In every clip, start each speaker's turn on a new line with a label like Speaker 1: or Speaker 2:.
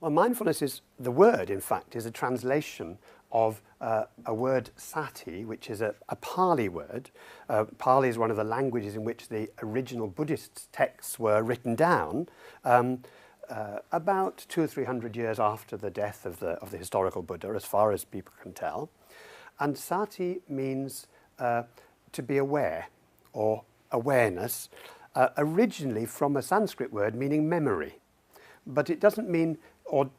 Speaker 1: Well, mindfulness is, the word, in fact, is a translation of a word sati, which is a Pali word. Pali is one of the languages in which the original Buddhist texts were written down about 200 or 300 years after the death of the historical Buddha, as far as people can tell. And sati means to be aware, or awareness, originally from a Sanskrit word meaning memory. But it doesn't mean, or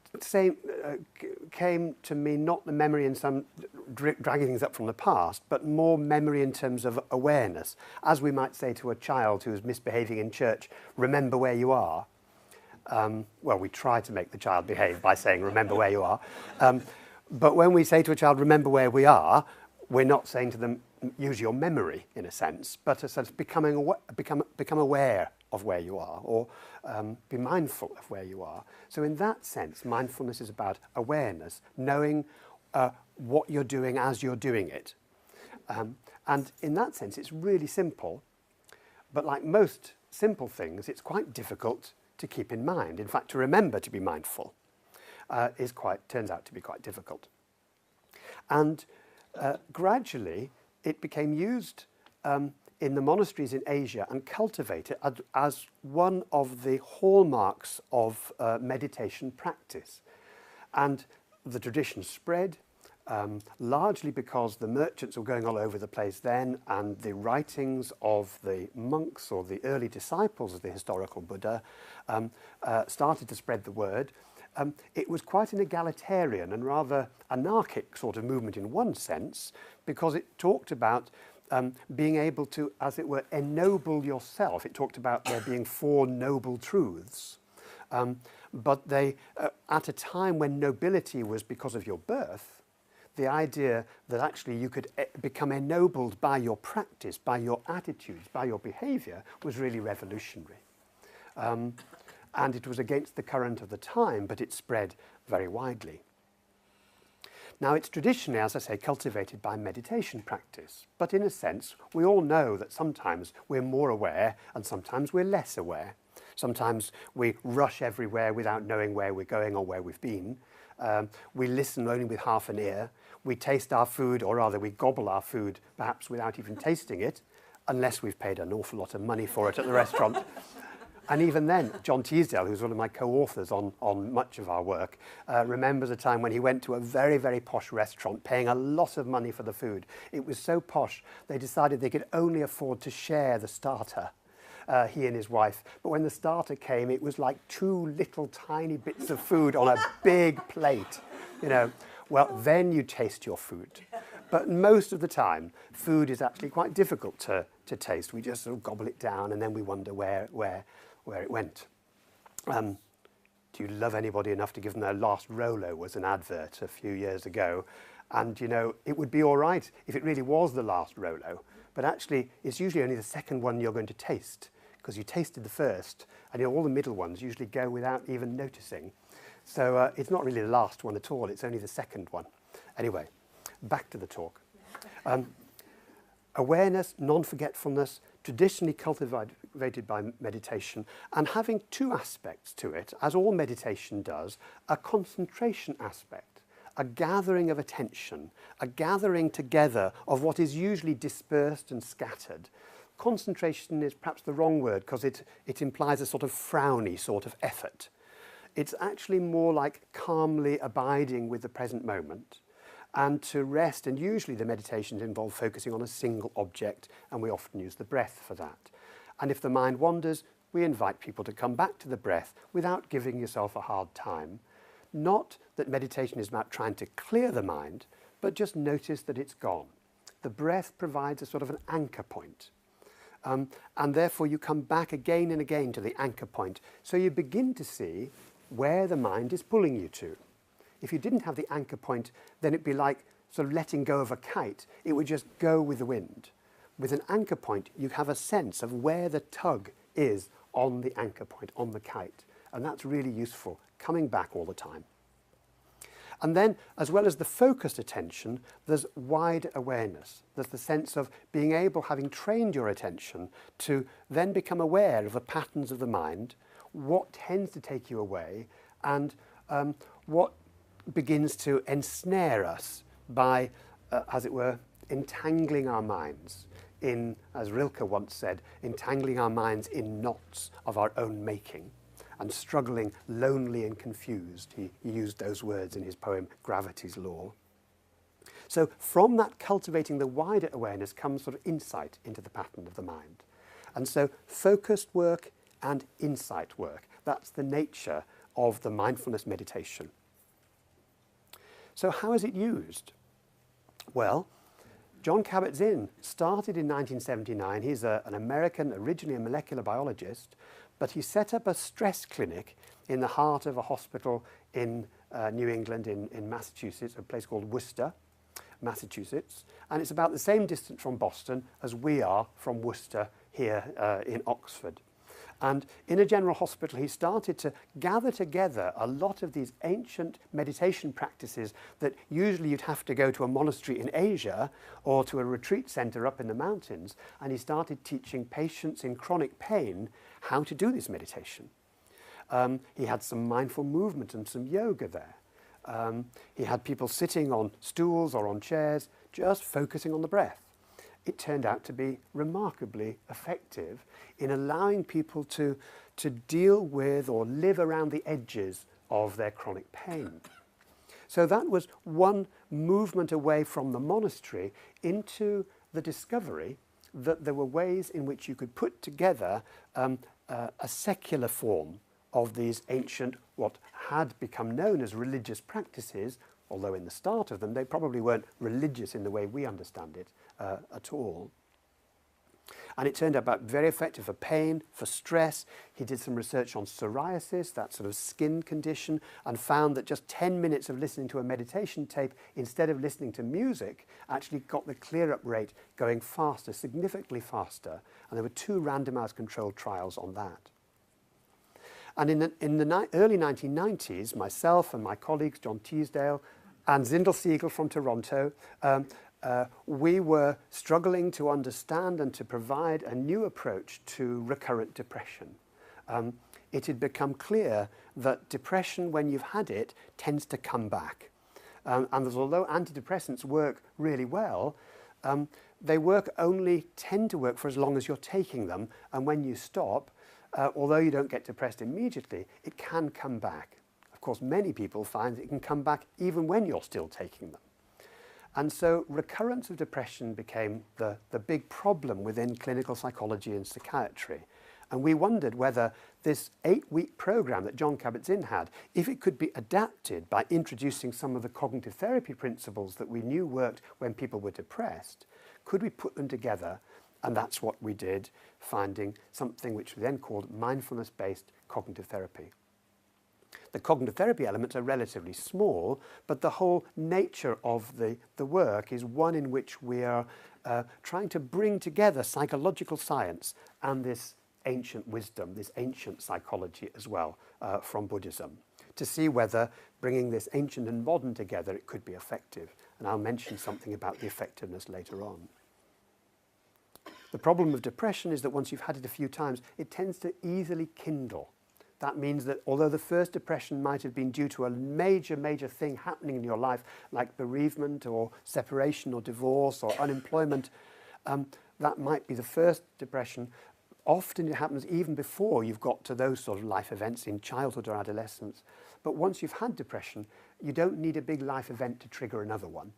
Speaker 1: came to mean not the memory in some dragging things up from the past, but more memory in terms of awareness. As we might say to a child who is misbehaving in church, remember where you are. Well, we try to make the child behave by saying, remember where you are. But when we say to a child, remember where we are, we're not saying to them, use your memory, in a sense, but a sense of become aware of where you are, or be mindful of where you are. So in that sense, mindfulness is about awareness, knowing what you're doing as you're doing it. And in that sense, it's really simple, but like most simple things, it's quite difficult to keep in mind. In fact, to remember to be mindful turns out to be quite difficult. And gradually, it became used in the monasteries in Asia and cultivated as one of the hallmarks of meditation practice. And the tradition spread, largely because the merchants were going all over the place then, and the writings of the monks or the early disciples of the historical Buddha started to spread the word. It was quite an egalitarian and rather anarchic sort of movement in one sense, because it talked about being able to, as it were, ennoble yourself. It talked about there being 4 noble truths. But they, at a time when nobility was because of your birth, the idea that actually you could become ennobled by your practice, by your attitudes, by your behavior, was really revolutionary. And it was against the current of the time, but it spread very widely. Now, it's traditionally, as I say, cultivated by meditation practice. But in a sense, we all know that sometimes we're more aware and sometimes we're less aware. Sometimes we rush everywhere without knowing where we're going or where we've been. We listen only with half an ear. We taste our food, or rather we gobble our food, perhaps without even tasting it, unless we've paid an awful lot of money for it at the restaurant. And even then, John Teasdale, who's one of my co-authors on much of our work, remembers a time when he went to a very, very posh restaurant, paying a lot of money for the food. It was so posh, they decided they could only afford to share the starter, he and his wife. But when the starter came, it was like 2 little tiny bits of food on a big plate. You know, well, then you taste your food. But most of the time, food is actually quite difficult to taste. We just sort of gobble it down, and then we wonder where it went. Do you love anybody enough to give them their last Rolo was an advert a few years ago. And, you know, it would be all right if it really was the last Rolo. But actually, it's usually only the second one you're going to taste, because you tasted the first, and all the middle ones usually go without even noticing. So it's not really the last one at all. It's only the second one. Anyway, back to the talk. Awareness, non-forgetfulness, traditionally cultivated by meditation, and having 2 aspects to it, as all meditation does: a concentration aspect, a gathering of attention, a gathering together of what is usually dispersed and scattered. Concentration is perhaps the wrong word, because it implies a sort of frowny sort of effort. It's actually more like calmly abiding with the present moment, and to rest, and usually the meditations involve focusing on a single object, and we often use the breath for that. And if the mind wanders, we invite people to come back to the breath without giving yourself a hard time. Not that meditation is about trying to clear the mind, but just notice that it's gone. The breath provides a sort of an anchor point. And therefore you come back again and again to the anchor point. So you begin to see where the mind is pulling you to. If you didn't have the anchor point, then it'd be like sort of letting go of a kite. It would just go with the wind. With an anchor point, you have a sense of where the tug is on the anchor point, on the kite. And that's really useful, coming back all the time. And then, as well as the focused attention, there's wide awareness. There's the sense of being able, having trained your attention, to then become aware of the patterns of the mind, what tends to take you away, and what begins to ensnare us by, as it were, entangling our minds in, as Rilke once said, entangling our minds in knots of our own making and struggling lonely and confused. He used those words in his poem Gravity's Law. So from that cultivating the wider awareness comes sort of insight into the pattern of the mind. And so focused work and insight work, that's the nature of the mindfulness meditation. So how is it used? Well, John Kabat-Zinn started in 1979. He's an American, originally a molecular biologist, but he set up a stress clinic in the heart of a hospital in New England, in Massachusetts, a place called Worcester, Massachusetts. And it's about the same distance from Boston as we are from Worcester here in Oxford. And in a general hospital, he started to gather together a lot of these ancient meditation practices that usually you'd have to go to a monastery in Asia or to a retreat center up in the mountains. And he started teaching patients in chronic pain how to do this meditation. He had some mindful movement and some yoga there. He had people sitting on stools or on chairs, just focusing on the breath. It turned out to be remarkably effective in allowing people to deal with or live around the edges of their chronic pain. So that was one movement away from the monastery into the discovery that there were ways in which you could put together a secular form of these ancient, what had become known as religious practices, although in the start of them they probably weren't religious in the way we understand it at all. And it turned out very effective for pain, for stress. He did some research on psoriasis, that sort of skin condition, and found that just 10 minutes of listening to a meditation tape instead of listening to music actually got the clear-up rate going faster, significantly faster. And there were 2 randomized controlled trials on that. And in the early 1990s, myself and my colleagues, John Teasdale and Zindel Siegel from Toronto, we were struggling to understand and to provide a new approach to recurrent depression. It had become clear that depression, when you've had it, tends to come back. And that although antidepressants work really well, they tend to work for as long as you're taking them. And when you stop, although you don't get depressed immediately, it can come back. Of course, many people find it can come back even when you're still taking them. And so recurrence of depression became the big problem within clinical psychology and psychiatry. And we wondered whether this 8-week program that John Kabat-Zinn had, if it could be adapted by introducing some of the cognitive therapy principles that we knew worked when people were depressed, could we put them together? And that's what we did, finding something which we then called mindfulness-based cognitive therapy. The cognitive therapy elements are relatively small, but the whole nature of the work is one in which we are trying to bring together psychological science and this ancient wisdom, this ancient psychology as well from Buddhism, to see whether bringing this ancient and modern together it could be effective. And I'll mention something about the effectiveness later on. The problem of depression is that once you've had it a few times, it tends to easily kindle. That means that although the first depression might have been due to a major, major thing happening in your life, like bereavement or separation or divorce or unemployment, that might be the first depression. Often it happens even before you've got to those sort of life events in childhood or adolescence. But once you've had depression, you don't need a big life event to trigger another one.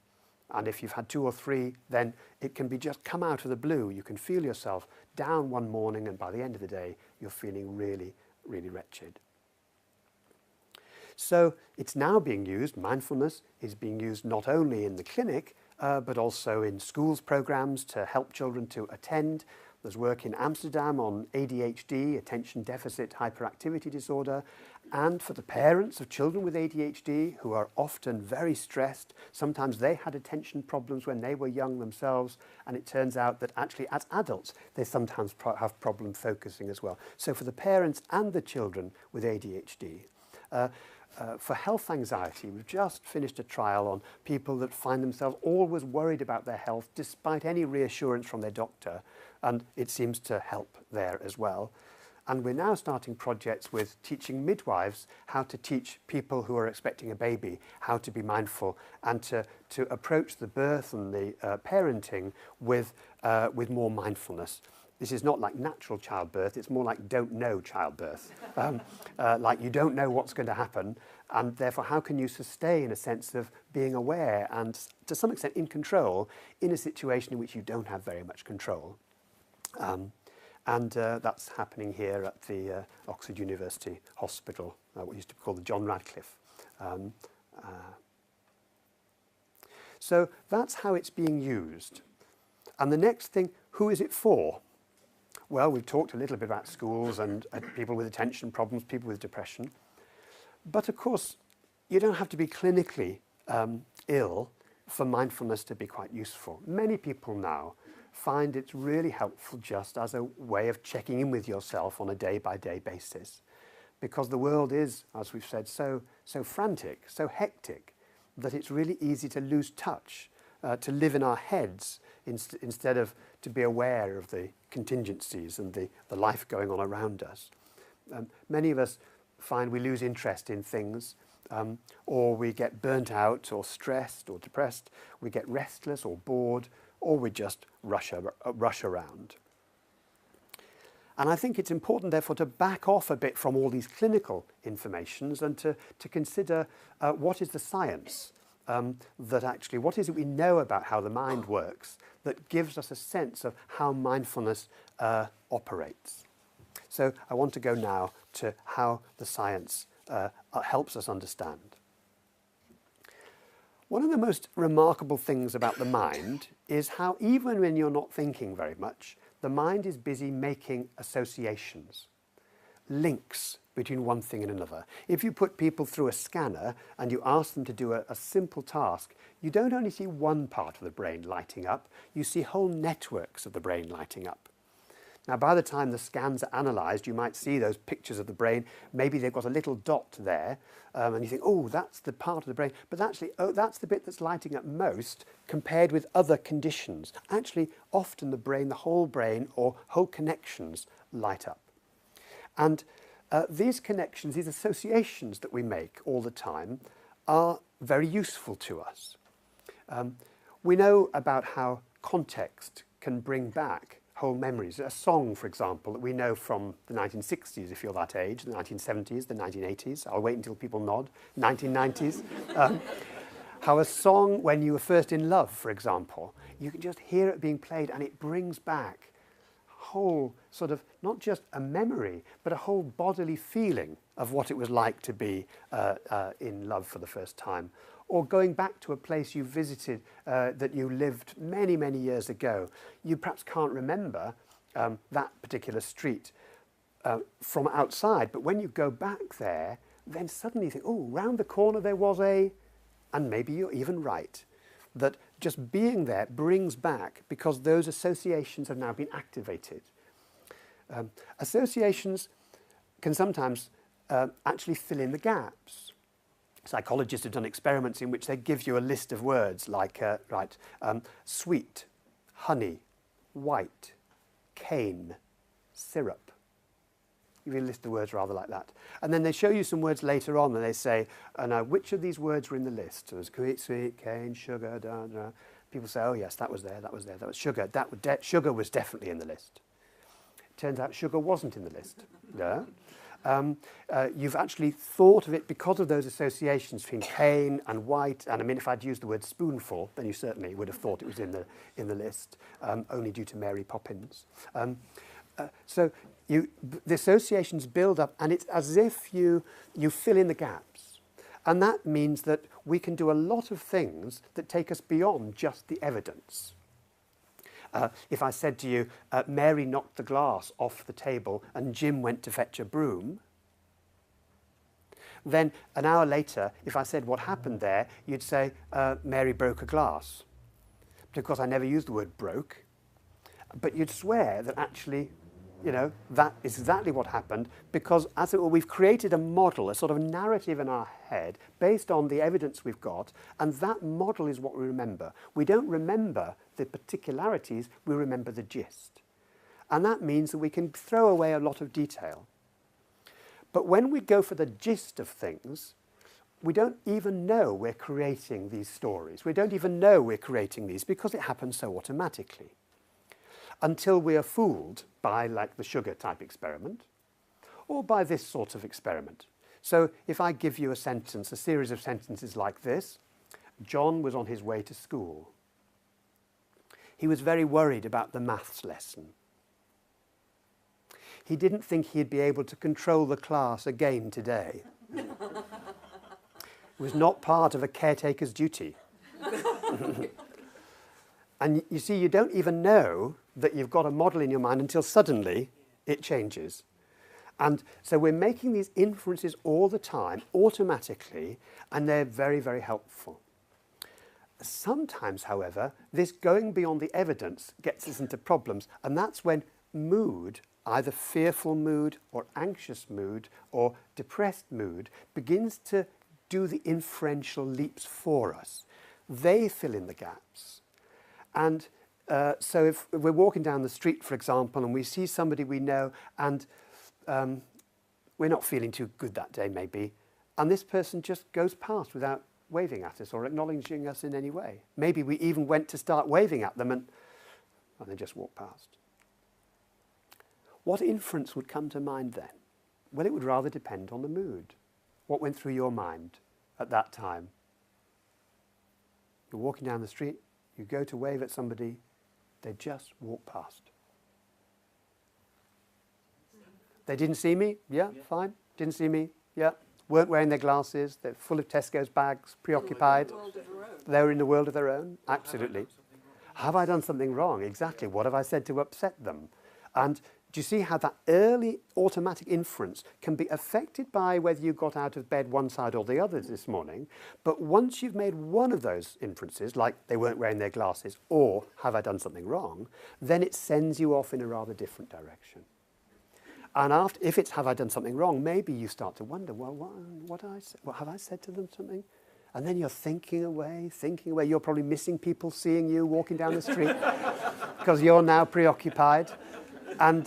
Speaker 1: And if you've had 2 or 3, then it can be just come out of the blue. You can feel yourself down one morning, and by the end of the day, you're feeling really, really wretched. So it's now being used, mindfulness is being used not only in the clinic, but also in schools programs to help children to attend. There's work in Amsterdam on ADHD, attention deficit hyperactivity disorder, and for the parents of children with ADHD who are often very stressed. Sometimes they had attention problems when they were young themselves, and it turns out that actually as adults they sometimes have problems focusing as well. So for the parents and the children with ADHD. For health anxiety, we've just finished a trial on people that find themselves always worried about their health despite any reassurance from their doctor, and it seems to help there as well. And we're now starting projects with teaching midwives how to teach people who are expecting a baby how to be mindful and to approach the birth and the parenting with more mindfulness. This is not like natural childbirth, it's more like don't know childbirth. Like you don't know what's going to happen, and therefore how can you sustain a sense of being aware and to some extent in control in a situation in which you don't have very much control. And that's happening here at the Oxford University Hospital, what used to be called the John Radcliffe. So that's how it's being used. And the next thing, who is it for? Well, we've talked a little bit about schools and people with attention problems, people with depression. But of course, you don't have to be clinically ill for mindfulness to be quite useful. Many people now find it's really helpful just as a way of checking in with yourself on a day-by-day basis. Because the world is, as we've said, so frantic, so hectic, that it's really easy to lose touch, to live in our heads instead of to be aware of the contingencies and the life going on around us. Many of us find we lose interest in things, or we get burnt out or stressed or depressed, we get restless or bored, or we just rush around. And I think it's important, therefore, to back off a bit from all these clinical informations and to consider what is the science that actually, what is it we know about how the mind works that gives us a sense of how mindfulness operates. So I want to go now to how the science helps us understand. One of the most remarkable things about the mind is how even when you're not thinking very much, the mind is busy making associations, links between one thing and another. If you put people through a scanner and you ask them to do a simple task, you don't only see one part of the brain lighting up, you see whole networks of the brain lighting up. Now, by the time the scans are analysed, you might see those pictures of the brain. Maybe they've got a little dot there, and you think, oh, that's the part of the brain. But actually, oh, that's the bit that's lighting up most compared with other conditions. Actually, often the brain, the whole brain, or whole connections light up. And these connections, these associations that we make all the time, are very useful to us. We know about how context can bring back whole memories. A song, for example, that we know from the 1960s, if you're that age, the 1970s, the 1980s, I'll wait until people nod, 1990s. How a song, when you were first in love, for example, you can just hear it being played and it brings back whole sort of, not just a memory, but a whole bodily feeling of what it was like to be in love for the first time. Or going back to a place you visited that you lived many, many years ago. You perhaps can't remember that particular street from outside, but when you go back there, then suddenly you think, oh, round the corner there was and maybe you're even right, that just being there brings back, because those associations have now been activated. Associations can sometimes actually fill in the gaps. Psychologists have done experiments in which they give you a list of words like, sweet, honey, white, cane, syrup. Give you a list of words rather like that. And then they show you some words later on and they say, which of these words were in the list? So there's sweet, cane, sugar, da, da. People say, oh yes, that was there, that was there, that was sugar. Sugar was definitely in the list. It turns out sugar wasn't in the list. Yeah? You've actually thought of it because of those associations between cane and white, and I mean, if I'd used the word spoonful, then you certainly would have thought it was in the list, only due to Mary Poppins. So the associations build up, and it's as if you fill in the gaps. And that means that we can do a lot of things that take us beyond just the evidence. If I said to you, Mary knocked the glass off the table and Jim went to fetch a broom, then an hour later, if I said what happened there, you'd say, Mary broke a glass. But of course, I never used the word broke, but you'd swear that actually, that is exactly what happened, because as it were, we've created a model, a sort of narrative in our head based on the evidence we've got, and that model is what we remember. We don't remember the particularities, we remember the gist. And that means that we can throw away a lot of detail. But when we go for the gist of things, we don't even know we're creating these stories. We don't even know we're creating these because it happens so automatically. Until we are fooled by, like, the sugar type experiment, or by this sort of experiment. So if I give you a sentence, a series of sentences like this: John was on his way to school. He was very worried about the maths lesson. He didn't think he'd be able to control the class again today. It was not part of a caretaker's duty. And you see, you don't even know that you've got a model in your mind until suddenly it changes. And so we're making these inferences all the time, automatically, and they're very, very helpful. Sometimes, however, this going beyond the evidence gets us into problems, and that's when mood, either fearful mood or anxious mood or depressed mood, begins to do the inferential leaps for us. They fill in the gaps. And so if we're walking down the street, for example, and we see somebody we know, and we're not feeling too good that day, maybe, and this person just goes past without waving at us or acknowledging us in any way. Maybe we even went to start waving at them and they just walked past. What inference would come to mind then? Well, it would rather depend on the mood. What went through your mind at that time? You're walking down the street, you go to wave at somebody, they just walk past. They didn't see me? Yeah, fine. Didn't see me? Yeah. Weren't wearing their glasses. They're full of Tesco's bags, preoccupied. They were in the world of their own. Absolutely. Have I done something wrong? Exactly. What have I said to upset them? And do you see how that early automatic inference can be affected by whether you got out of bed one side or the other this morning? But once you've made one of those inferences, like they weren't wearing their glasses or have I done something wrong, then it sends you off in a rather different direction. And after, if it's have I done something wrong, maybe you start to wonder, well, what have I said to them something? And then you're thinking away. You're probably missing people seeing you walking down the street because you're now preoccupied. And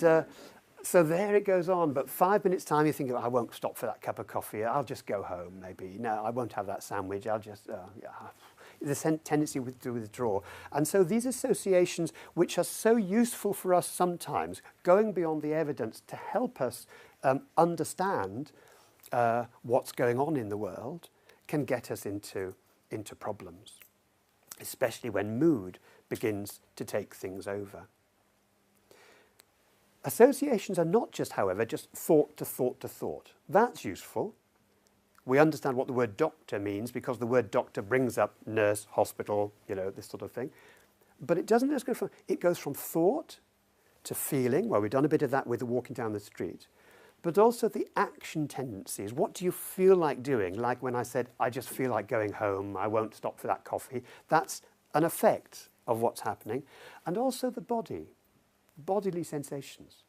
Speaker 1: so there it goes on. But 5 minutes' time, you think, I won't stop for that cup of coffee. I'll just go home, maybe. No, I won't have that sandwich. I'll just, the tendency to withdraw. And so these associations, which are so useful for us sometimes, going beyond the evidence to help us understand what's going on in the world, can get us into problems, especially when mood begins to take things over. Associations are not just, however, just thought to thought to thought. That's useful. We understand what the word doctor means because the word doctor brings up nurse, hospital, this sort of thing. But it doesn't just go from, it goes from thought to feeling. Well, we've done a bit of that with the walking down the street. But also the action tendencies. What do you feel like doing? Like when I said, I just feel like going home, I won't stop for that coffee. That's an effect of what's happening. And also the body, bodily sensations.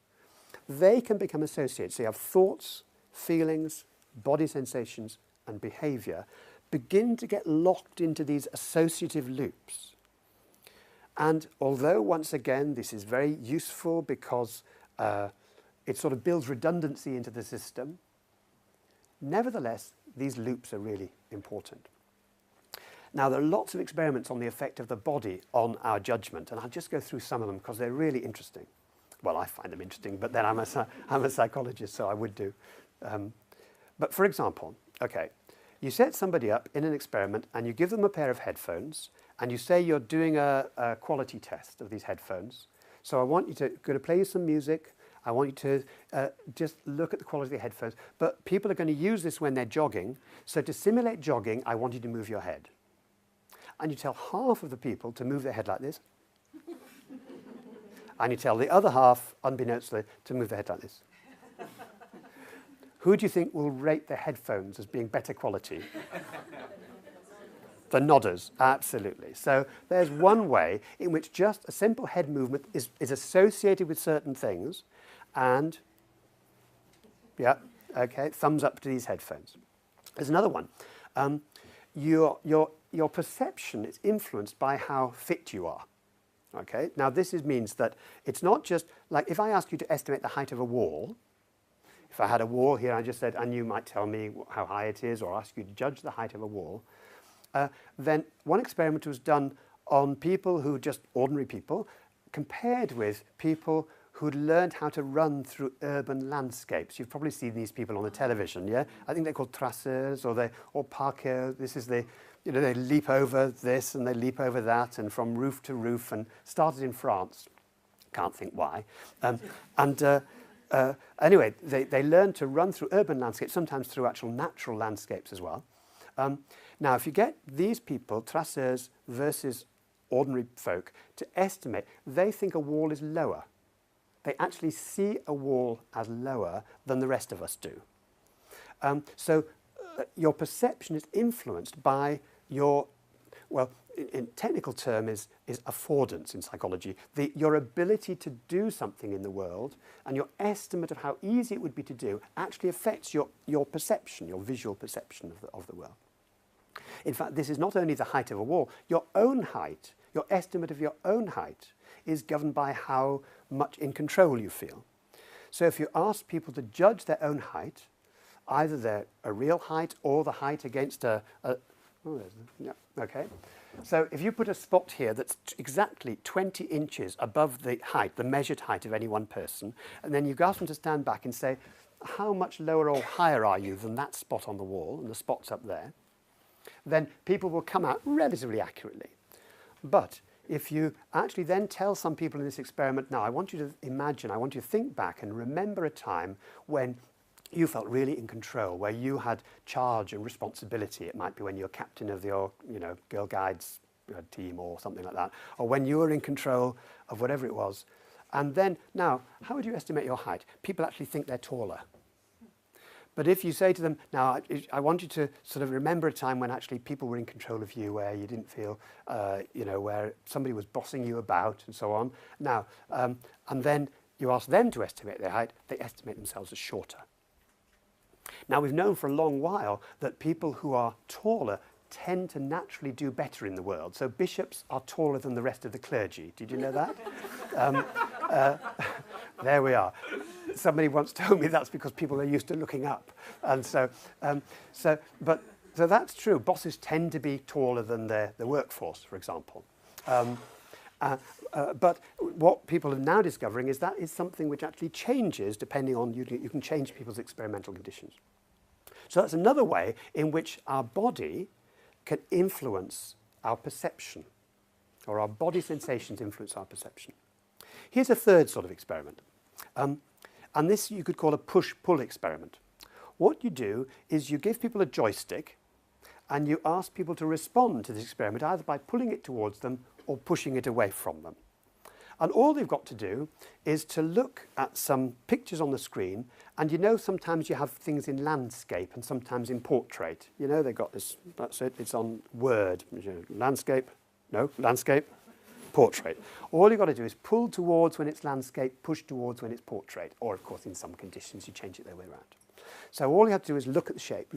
Speaker 1: They can become associated. So you have thoughts, feelings, body sensations, and behaviour begin to get locked into these associative loops. And although, once again, this is very useful because it sort of builds redundancy into the system, nevertheless, these loops are really important. Now, there are lots of experiments on the effect of the body on our judgment, and I'll just go through some of them because they're really interesting. Well, I find them interesting, but then I'm a psychologist, so I would do. But for example, okay, you set somebody up in an experiment and you give them a pair of headphones and you say you're doing a quality test of these headphones. So I want you going to play you some music. I want you to just look at the quality of the headphones. But people are going to use this when they're jogging. So to simulate jogging, I want you to move your head. And you tell half of the people to move their head like this. And you tell the other half, unbeknownst to move their head like this. Who do you think will rate the headphones as being better quality? The nodders, absolutely. So there's one way in which just a simple head movement is associated with certain things. And, yeah, okay, thumbs up to these headphones. There's another one. Your perception is influenced by how fit you are. Okay, now this means that it's not just like if I ask you to estimate the height of a wall, if I had a wall here, I just said, and you might tell me how high it is or ask you to judge the height of a wall, then one experiment was done on people who just ordinary people compared with people who'd learned how to run through urban landscapes. You've probably seen these people on the television, yeah? I think they're called traceurs or parkour. This is the, you know, they leap over this and they leap over that and from roof to roof, and started in France. Can't think why. Anyway, they learn to run through urban landscapes, sometimes through actual natural landscapes as well. Now, if you get these people, traceurs versus ordinary folk, to estimate, they think a wall is lower. They actually see a wall as lower than the rest of us do. So your perception is influenced by your, well, in technical term is affordance in psychology, your ability to do something in the world, and your estimate of how easy it would be to do actually affects your perception, your visual perception of the world. In fact, this is not only the height of a wall, your own height, your estimate of your own height is governed by how much in control you feel. So if you ask people to judge their own height, either a real height or the height against okay. So if you put a spot here that's exactly 20 inches above the height, the measured height of any one person, and then you ask them to stand back and say, how much lower or higher are you than that spot on the wall, and the spot's up there, then people will come out relatively accurately. But if you actually then tell some people in this experiment, now I want you to imagine, I want you to think back and remember a time when you felt really in control, where you had charge and responsibility. It might be when you're captain of your, Girl Guides team or something like that, or when you were in control of whatever it was. And then, now, how would you estimate your height? People actually think they're taller. But if you say to them, now, I want you to sort of remember a time when actually people were in control of you, where you didn't feel, where somebody was bossing you about and so on. Now, and then you ask them to estimate their height, they estimate themselves as shorter. Now, we've known for a long while that people who are taller tend to naturally do better in the world. So bishops are taller than the rest of the clergy. Did you know that? There we are. Somebody once told me that's because people are used to looking up. And so that's true. Bosses tend to be taller than the workforce, for example. But what people are now discovering is that is something which actually changes depending on, you can change people's experimental conditions. So that's another way in which our body can influence our perception, or our body sensations influence our perception. Here's a third sort of experiment. And this you could call a push-pull experiment. What you do is you give people a joystick and you ask people to respond to this experiment either by pulling it towards them or pushing it away from them. And all they've got to do is to look at some pictures on the screen, and sometimes you have things in landscape and sometimes in portrait. They've got this, that's it, it's on Word. Landscape, portrait. All you've got to do is pull towards when it's landscape, push towards when it's portrait, or of course in some conditions you change it the other way around. So all you have to do is look at the shape,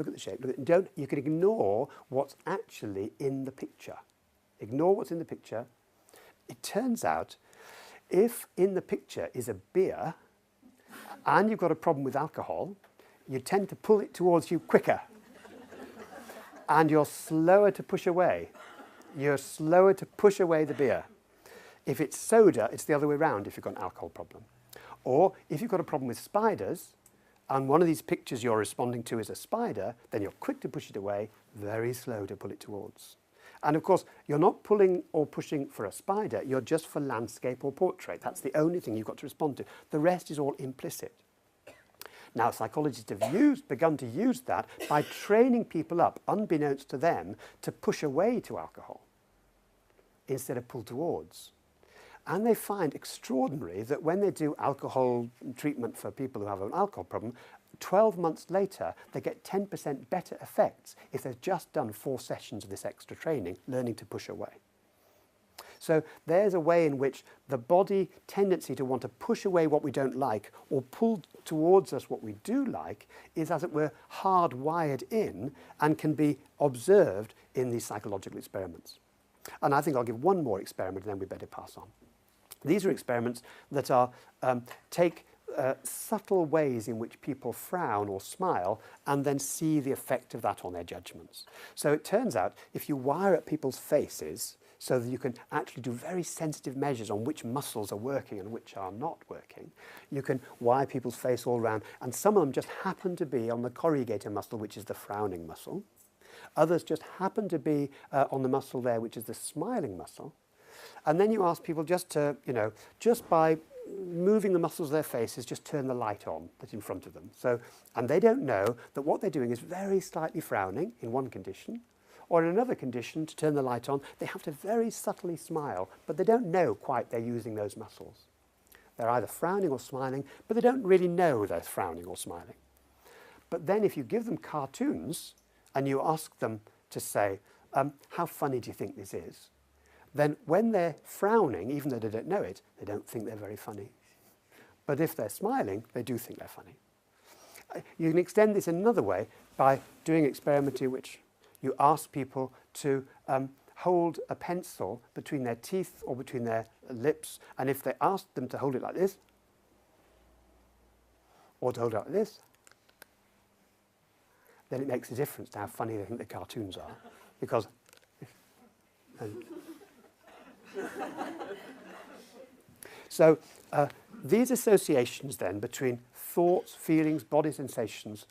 Speaker 1: you can ignore what's actually in the picture. Ignore what's in the picture. It turns out, if in the picture is a beer and you've got a problem with alcohol, you tend to pull it towards you quicker. And you're slower to push away. You're slower to push away the beer. If it's soda, it's the other way around if you've got an alcohol problem. Or if you've got a problem with spiders, and one of these pictures you're responding to is a spider, then you're quick to push it away, very slow to pull it towards. And of course, you're not pulling or pushing for a spider, you're just for landscape or portrait. That's the only thing you've got to respond to. The rest is all implicit. Now, psychologists have begun to use that by training people up, unbeknownst to them, to push away to alcohol instead of pull towards. And they find extraordinary that when they do alcohol treatment for people who have an alcohol problem, 12 months later, they get 10% better effects if they've just done 4 sessions of this extra training, learning to push away. So there's a way in which the body tendency to want to push away what we don't like or pull towards us what we do like is, as it were, hardwired in and can be observed in these psychological experiments. And I think I'll give one more experiment and then we better pass on. These are experiments that are take subtle ways in which people frown or smile and then see the effect of that on their judgments. So it turns out if you wire up people's faces so that you can actually do very sensitive measures on which muscles are working and which are not working, you can wire people's face all around, and some of them just happen to be on the corrugator muscle, which is the frowning muscle. Others just happen to be on the muscle there, which is the smiling muscle. And then you ask people just to, just by moving the muscles of their faces, just turn the light on that's in front of them. So, and they don't know that what they're doing is very slightly frowning in one condition, or in another condition, to turn the light on, they have to very subtly smile, but they don't know quite they're using those muscles. They're either frowning or smiling, but they don't really know they're frowning or smiling. But then if you give them cartoons and you ask them to say, how funny do you think this is? Then when they're frowning, even though they don't know it, they don't think they're very funny. But if they're smiling, they do think they're funny. You can extend this another way by doing experiments in which you ask people to hold a pencil between their teeth or between their lips, and if they ask them to hold it like this, or to hold it like this, then it makes a difference to how funny they think the cartoons are. Because so these associations then between thoughts, feelings, body sensations,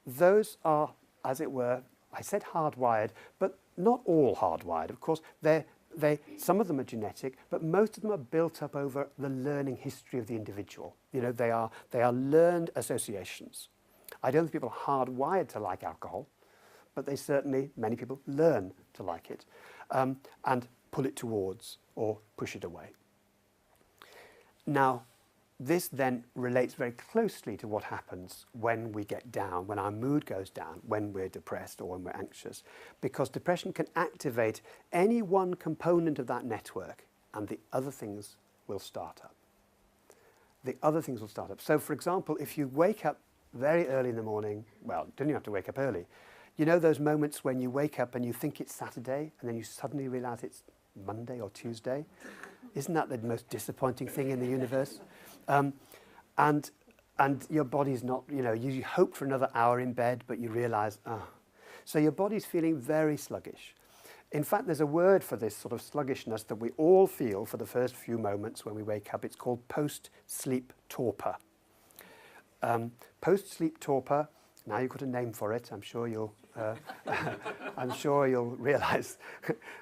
Speaker 1: those are, as it were, I said hardwired, but not all hardwired. Of course, some of them are genetic, but most of them are built up over the learning history of the individual. They are learned associations. I don't think people are hardwired to like alcohol, but many people learn to like it and pull it towards or push it away. Now, this then relates very closely to what happens when we get down, when our mood goes down, when we're depressed or when we're anxious, because depression can activate any one component of that network and the other things will start up. The other things will start up. So, for example, if you wake up very early in the morning, well, don't you have to wake up early? You know those moments when you wake up and you think it's Saturday and then you suddenly realize it's Monday or Tuesday? Isn't that the most disappointing thing in the universe? And your body's not, you hope for another hour in bed, but you realize, So your body's feeling very sluggish. In fact, there's a word for this sort of sluggishness that we all feel for the first few moments when we wake up. It's called post-sleep torpor. Post-sleep torpor, now you've got a name for it, I'm sure you'll realize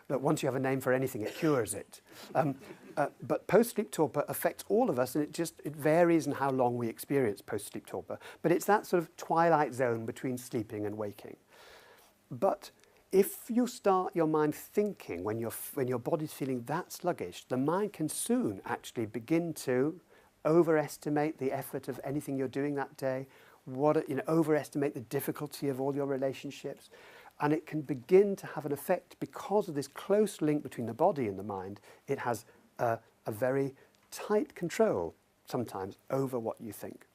Speaker 1: that once you have a name for anything, it cures it. But post-sleep torpor affects all of us, and it varies in how long we experience post-sleep torpor. But it's that sort of twilight zone between sleeping and waking. But if you start your mind thinking when your body's feeling that sluggish, the mind can soon actually begin to overestimate the effort of anything you're doing that day, overestimate the difficulty of all your relationships, and it can begin to have an effect because of this close link between the body and the mind. It has a very tight control sometimes over what you think.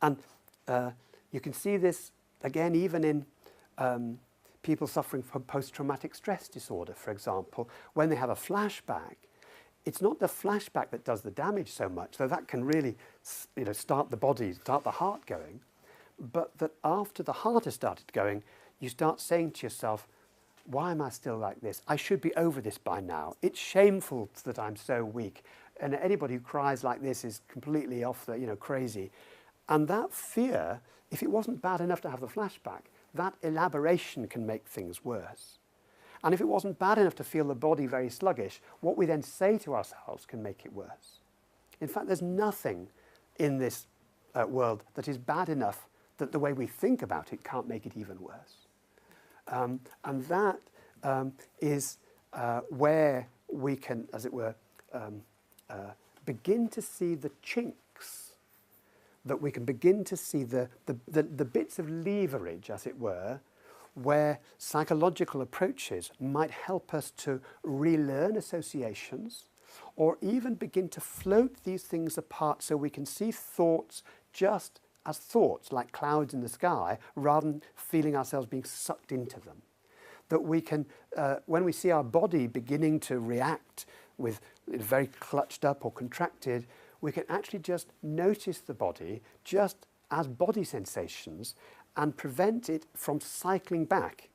Speaker 1: And you can see this again even in people suffering from post-traumatic stress disorder, for example. When they have a flashback, it's not the flashback that does the damage so much, though that can really start the heart going, but that after the heart has started going, you start saying to yourself, why am I still like this? I should be over this by now. It's shameful that I'm so weak. And anybody who cries like this is completely off the, crazy. And that fear, if it wasn't bad enough to have the flashback, that elaboration can make things worse. And if it wasn't bad enough to feel the body very sluggish, what we then say to ourselves can make it worse. In fact, there's nothing in this world that is bad enough that the way we think about it can't make it even worse. And that is where we can, as it were, begin to see the chinks, that we can begin to see the bits of leverage, as it were, where psychological approaches might help us to relearn associations or even begin to float these things apart so we can see thoughts just as thoughts, like clouds in the sky, rather than feeling ourselves being sucked into them. that we can, when we see our body beginning to react with it very clutched up or contracted, we can actually just notice the body just as body sensations and prevent it from cycling back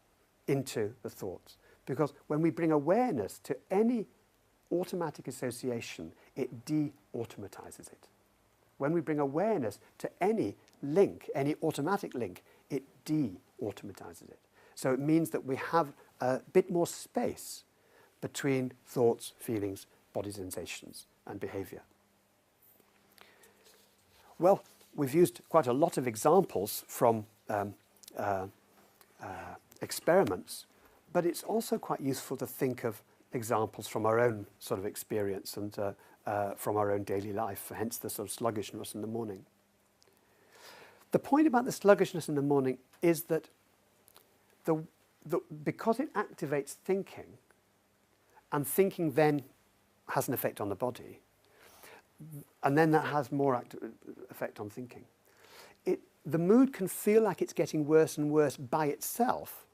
Speaker 1: into the thoughts. Because when we bring awareness to any automatic association, it de-automatizes it. When we bring awareness to any link, any automatic link, it de-automatizes it. So it means that we have a bit more space between thoughts, feelings, body sensations, and behavior. Well, we've used quite a lot of examples from experiments, but it's also quite useful to think of examples from our own sort of experience and from our own daily life, hence the sort of sluggishness in the morning. The point about the sluggishness in the morning is that because it activates thinking, and thinking then has an effect on the body, and then that has more effect on thinking, the mood can feel like it's getting worse and worse by itself,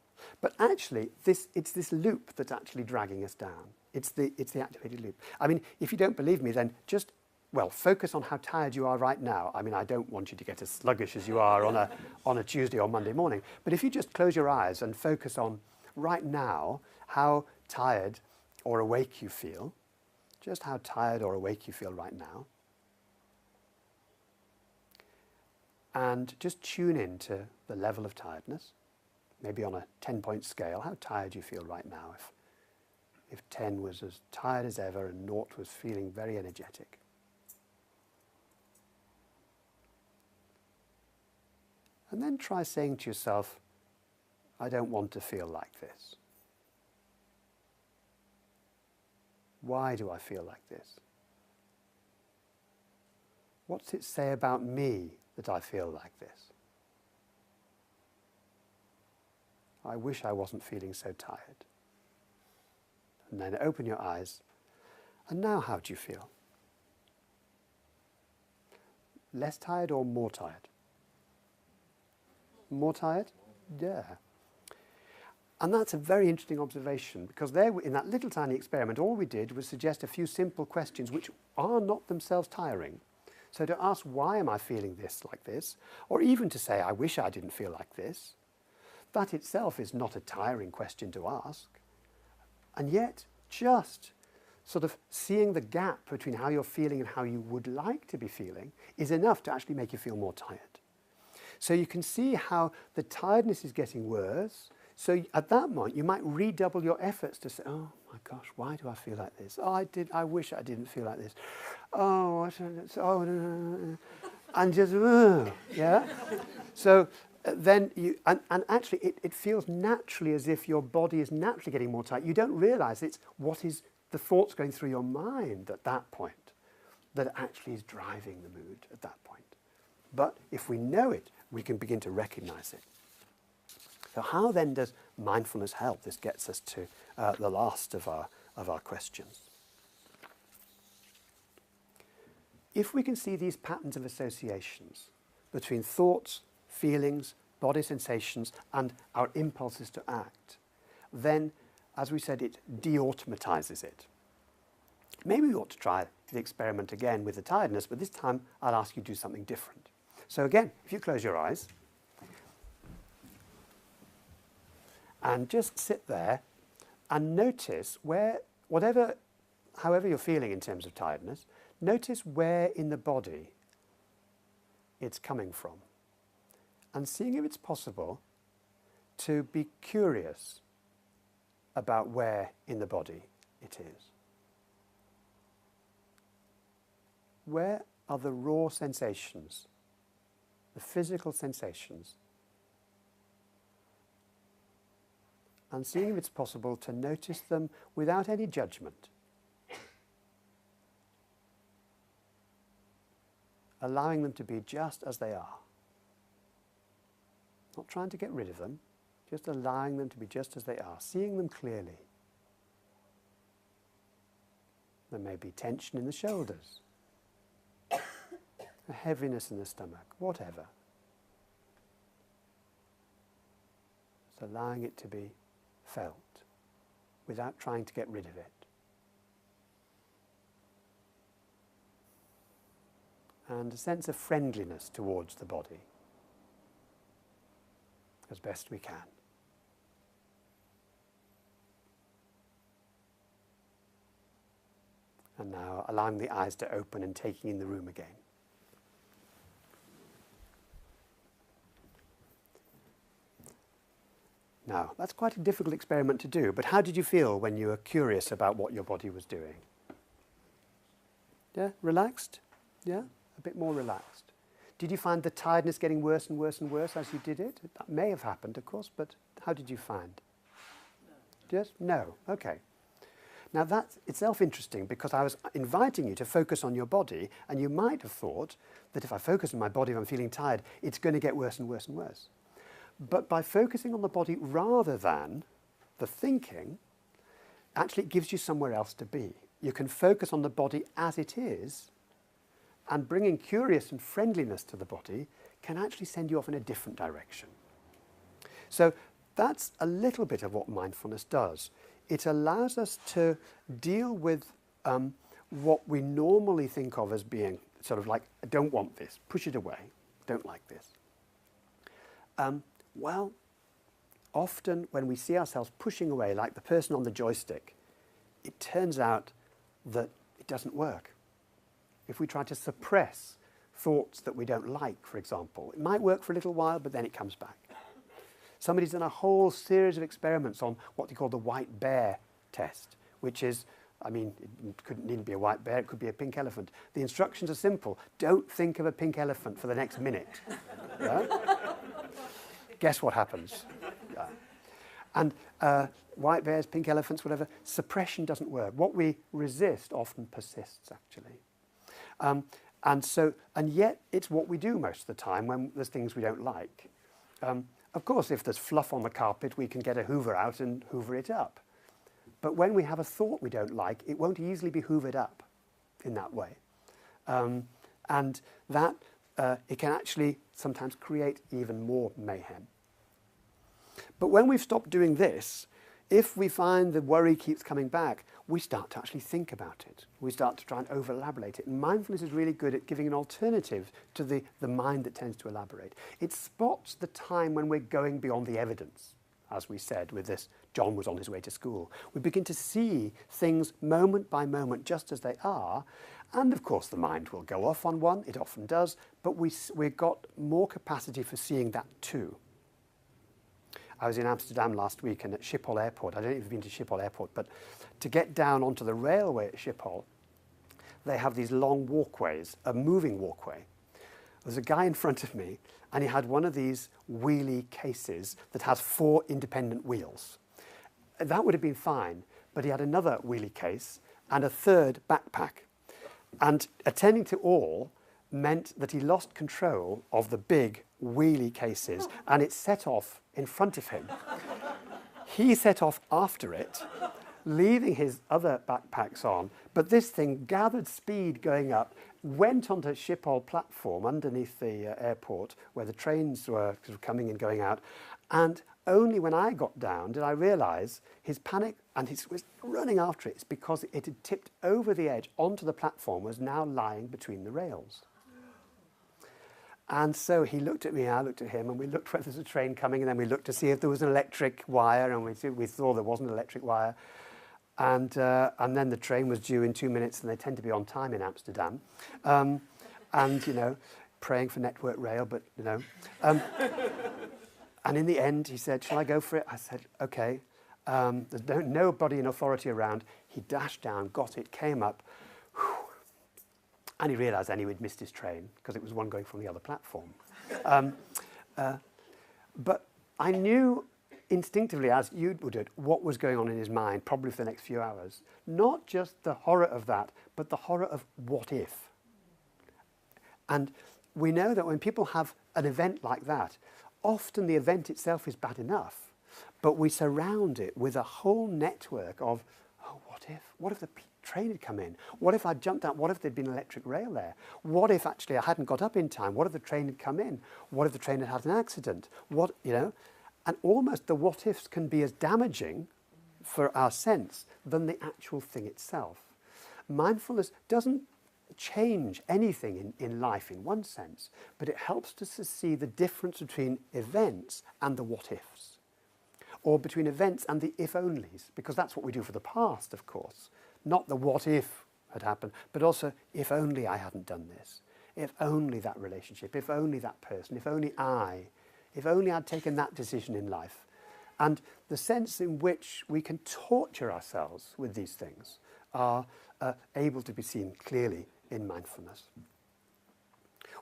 Speaker 1: but actually it's this loop that's actually dragging us down. It's the activated loop. I mean, if you don't believe me, then just, well, focus on how tired you are right now. I mean, I don't want you to get as sluggish as you are on a Tuesday or Monday morning, but if you just close your eyes and focus on right now how tired or awake you feel, just how tired or awake you feel right now, and just tune in to the level of tiredness, maybe on a 10-point scale, how tired you feel right now. If 10 was as tired as ever and 0 was feeling very energetic. And then try saying to yourself, I don't want to feel like this. Why do I feel like this? What's it say about me that I feel like this? I wish I wasn't feeling so tired. And then open your eyes. And now how do you feel? Less tired or more tired? More tired? Yeah. And that's a very interesting observation, because there, in that little tiny experiment, all we did was suggest a few simple questions which are not themselves tiring. So to ask, why am I feeling this like this? Or even to say, I wish I didn't feel like this. That itself is not a tiring question to ask. And yet, just sort of seeing the gap between how you're feeling and how you would like to be feeling is enough to actually make you feel more tired. So you can see how the tiredness is getting worse. So at that moment, you might redouble your efforts to say, oh my gosh, why do I feel like this? Oh, I wish I didn't feel like this. Oh, no. And just, yeah. So then you, and actually it feels naturally as if your body is naturally getting more tight. You don't realize it's what is the thoughts going through your mind at that point that actually is driving the mood at that point. But if we know it, we can begin to recognize it. So how then does mindfulness help? This gets us to the last of our questions. If we can see these patterns of associations between thoughts, feelings, body sensations, and our impulses to act, then, as we said, it de-automatizes it. Maybe we ought to try the experiment again with the tiredness, but this time I'll ask you to do something different. So again, if you close your eyes, and just sit there and notice where, however you're feeling in terms of tiredness, notice where in the body it's coming from. And seeing if it's possible to be curious about where in the body it is. Where are the raw sensations, the physical sensations? And seeing if it's possible to notice them without any judgment. Allowing them to be just as they are. Not trying to get rid of them, just allowing them to be just as they are, seeing them clearly. There may be tension in the shoulders, a heaviness in the stomach, whatever. Just allowing it to be felt without trying to get rid of it. And a sense of friendliness towards the body as best we can. And now allowing the eyes to open and taking in the room again. Now, that's quite a difficult experiment to do, but how did you feel when you were curious about what your body was doing? Yeah, relaxed? Yeah, a bit more relaxed. Did you find the tiredness getting worse and worse and worse as you did it? That may have happened, of course, but how did you find? No. Yes? No. Okay. Now that's itself interesting because I was inviting you to focus on your body, and you might have thought that if I focus on my body, if I'm feeling tired, it's going to get worse and worse and worse. But by focusing on the body rather than the thinking, actually it gives you somewhere else to be. You can focus on the body as it is, and bringing curious and friendliness to the body can actually send you off in a different direction. So that's a little bit of what mindfulness does. It allows us to deal with what we normally think of as being sort of like, I don't want this, push it away, don't like this. Well, often when we see ourselves pushing away, like the person on the joystick, it turns out that it doesn't work. If we try to suppress thoughts that we don't like, for example, it might work for a little while, but then it comes back. Somebody's done a whole series of experiments on what they call the white bear test, which is, I mean, it couldn't need to be a white bear, it could be a pink elephant. The instructions are simple. Don't think of a pink elephant for the next minute. Yeah? Guess what happens? Yeah. And white bears, pink elephants, whatever, suppression doesn't work. What we resist often persists, actually. And yet it's what we do most of the time when there's things we don't like. Of course, if there's fluff on the carpet, we can get a hoover out and hoover it up. But when we have a thought we don't like, it won't easily be hoovered up in that way. And that it can actually sometimes create even more mayhem. But when we've stopped doing this, if we find the worry keeps coming back, we start to actually think about it. We start to try and over-elaborate it. And mindfulness is really good at giving an alternative to the mind that tends to elaborate. It spots the time when we're going beyond the evidence. As we said with this, John was on his way to school. We begin to see things moment by moment just as they are. And of course the mind will go off on one, it often does, but we've got more capacity for seeing that too. I was in Amsterdam last week and at Schiphol Airport, I don't know if you've been to Schiphol Airport, but to get down onto the railway at Schiphol, they have these long walkways, a moving walkway. There's a guy in front of me and he had one of these wheelie cases that has 4 independent wheels. That would have been fine, but he had another wheelie case and a third backpack. And attending to all meant that he lost control of the big wheelie cases and it set off in front of him. He set off after it, leaving his other backpacks on, but this thing gathered speed going up, went onto Schiphol platform underneath the airport where the trains were sort of coming and going out, and only when I got down did I realise his panic, and he was running after it, it's because it had tipped over the edge onto the platform, was now lying between the rails. And so he looked at me, I looked at him, and we looked whether there was a train coming, and then we looked to see if there was an electric wire, and we saw there wasn't an electric wire. And then the train was due in 2 minutes, and they tend to be on time in Amsterdam. And, you know, praying for Network Rail, but, you know. And in the end, he said, shall I go for it? I said, OK. There's nobody in authority around. He dashed down, got it, came up. And he realised then he had missed his train because it was one going from the other platform. But I knew instinctively, as you would do, what was going on in his mind, probably for the next few hours. Not just the horror of that, but the horror of what if. And we know that when people have an event like that, often the event itself is bad enough, but we surround it with a whole network of, oh, what if? What if the train had come in? What if I'd jumped out? What if there'd been electric rail there? What if actually I hadn't got up in time? What if the train had come in? What if the train had had an accident? What, you know? And almost the what-ifs can be as damaging for our sense than the actual thing itself. Mindfulness doesn't change anything in life in one sense, but it helps us to see the difference between events and the what-ifs, or between events and the if-onlys, because that's what we do for the past, of course. Not the what-if had happened, but also if only I hadn't done this, if only that relationship, if only that person, if only I'd taken that decision in life. And the sense in which we can torture ourselves with these things are able to be seen clearly in mindfulness.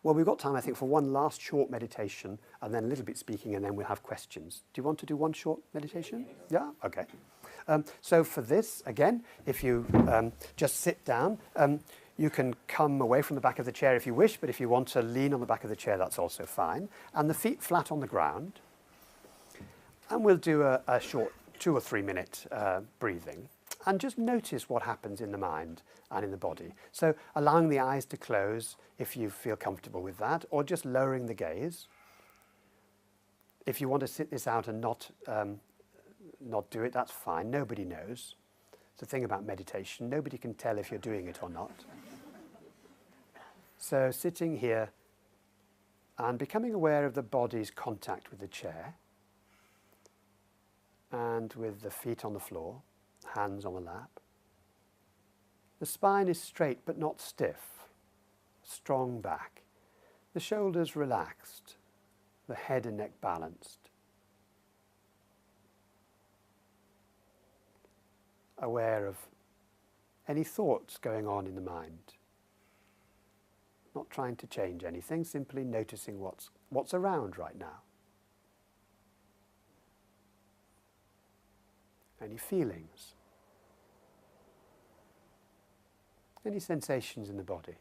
Speaker 1: Well, we've got time, I think, for one last short meditation and then a little bit speaking, and then we'll have questions. Do you want to do one short meditation? Yeah? Okay. So for this, again, if you just sit down, you can come away from the back of the chair if you wish, but if you want to lean on the back of the chair, that's also fine. And the feet flat on the ground. And we'll do a short 2 or 3 minute breathing. And just notice what happens in the mind and in the body. So allowing the eyes to close if you feel comfortable with that, or just lowering the gaze. If you want to sit this out and not do it, that's fine. Nobody knows. It's the thing about meditation. Nobody can tell if you're doing it or not. So sitting here and becoming aware of the body's contact with the chair and with the feet on the floor, hands on the lap. The spine is straight but not stiff, strong back. The shoulders relaxed, the head and neck balanced. Aware of any thoughts going on in the mind. Not trying to change anything, simply noticing what's around right now. Any feelings? Any sensations in the body?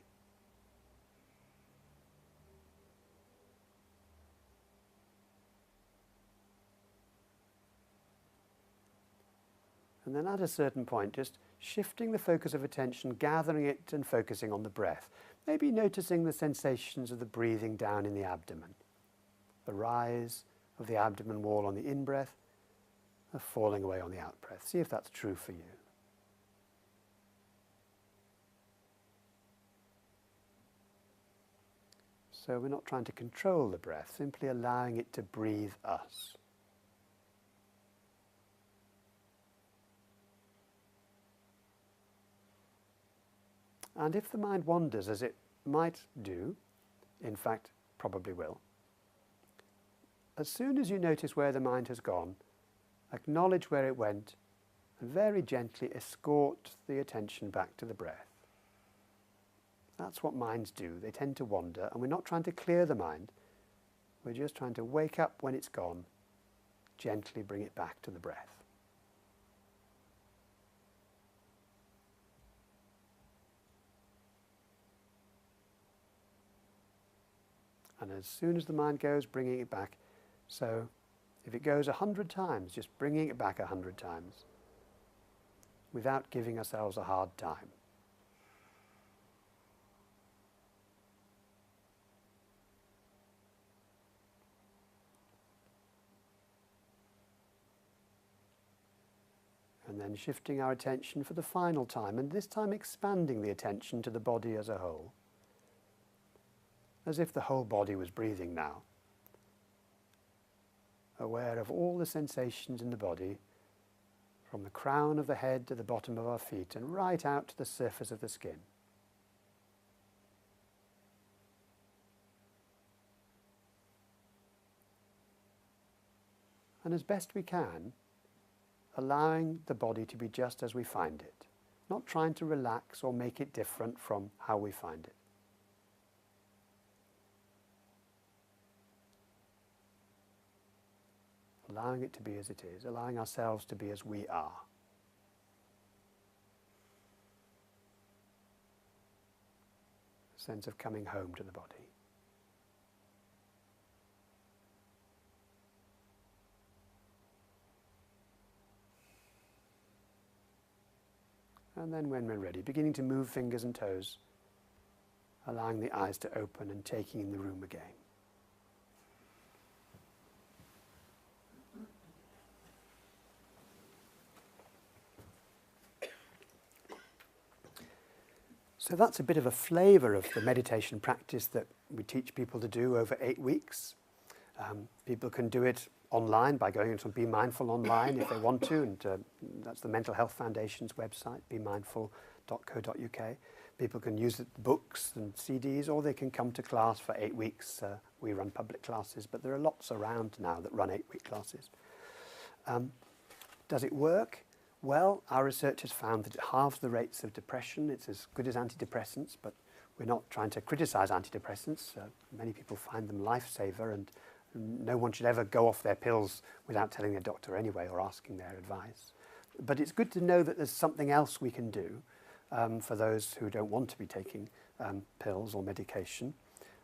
Speaker 1: And then at a certain point, just shifting the focus of attention, gathering it and focusing on the breath. Maybe noticing the sensations of the breathing down in the abdomen. The rise of the abdomen wall on the in-breath, the falling away on the out-breath. See if that's true for you. So we're not trying to control the breath, simply allowing it to breathe us. And if the mind wanders, as it might do, in fact, probably will, as soon as you notice where the mind has gone, acknowledge where it went, and very gently escort the attention back to the breath. That's what minds do. They tend to wander, and we're not trying to clear the mind. We're just trying to wake up when it's gone, gently bring it back to the breath. And as soon as the mind goes, bringing it back. So if it goes 100 times, just bringing it back 100 times without giving ourselves a hard time. And then shifting our attention for the final time, and this time expanding the attention to the body as a whole. As if the whole body was breathing now. Aware of all the sensations in the body, from the crown of the head to the bottom of our feet, and right out to the surface of the skin. And as best we can, allowing the body to be just as we find it, not trying to relax or make it different from how we find it. Allowing it to be as it is, allowing ourselves to be as we are. A sense of coming home to the body. And then when we're ready, beginning to move fingers and toes, allowing the eyes to open and taking in the room again. So that's a bit of a flavour of the meditation practice that we teach people to do over 8 weeks. People can do it online by going into Be Mindful online if they want to, and that's the Mental Health Foundation's website, bemindful.co.uk. People can use the books and CDs, or they can come to class for 8 weeks. We run public classes, but there are lots around now that run 8-week classes. Does it work? Well, our research has found that it halves the rates of depression. It's as good as antidepressants, but we're not trying to criticise antidepressants. Many people find them lifesaver, and no one should ever go off their pills without telling their doctor anyway or asking their advice. But it's good to know that there's something else we can do for those who don't want to be taking pills or medication.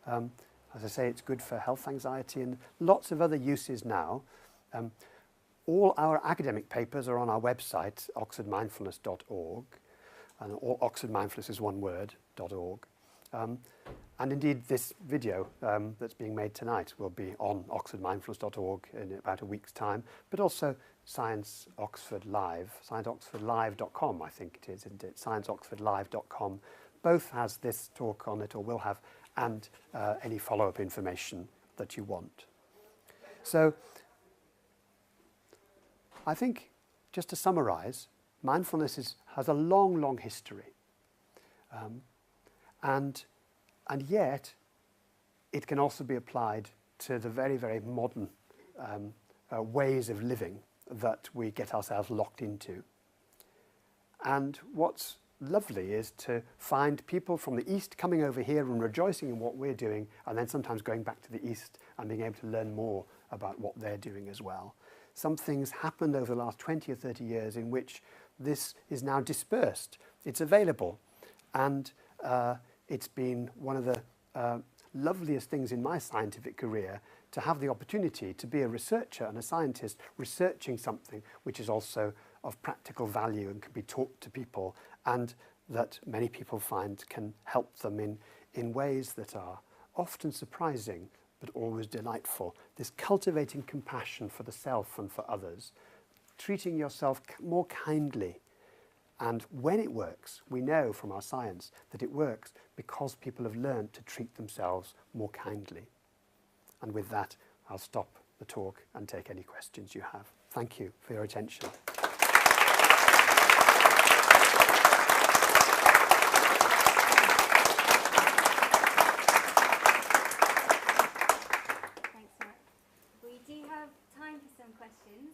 Speaker 1: As I say, it's good for health anxiety and lots of other uses now. All our academic papers are on our website, oxfordmindfulness.org, and Oxford Mindfulness is one word, .org. And indeed, this video that's being made tonight will be on oxfordmindfulness.org in about a week's time, but also Science Oxford Live, scienceoxfordlive.com, I think it is, isn't it? scienceoxfordlive.com. Both has this talk on it, or will have, and any follow-up information that you want. So I think, just to summarise, mindfulness has a long, long history. And yet, it can also be applied to the very, very modern ways of living that we get ourselves locked into. And what's lovely is to find people from the East coming over here and rejoicing in what we're doing, and then sometimes going back to the East and being able to learn more about what they're doing as well. Some things happened over the last 20 or 30 years in which this is now dispersed. It's available, and it's been one of the loveliest things in my scientific career to have the opportunity to be a researcher and a scientist researching something which is also of practical value and can be taught to people, and that many people find can help them in ways that are often surprising but always delightful. This cultivating compassion for the self and for others, treating yourself more kindly. And when it works, we know from our science that it works because people have learned to treat themselves more kindly. And with that, I'll stop the talk and take any questions you have. Thank you for your attention.
Speaker 2: Thanks, Mark. We do have time for some questions.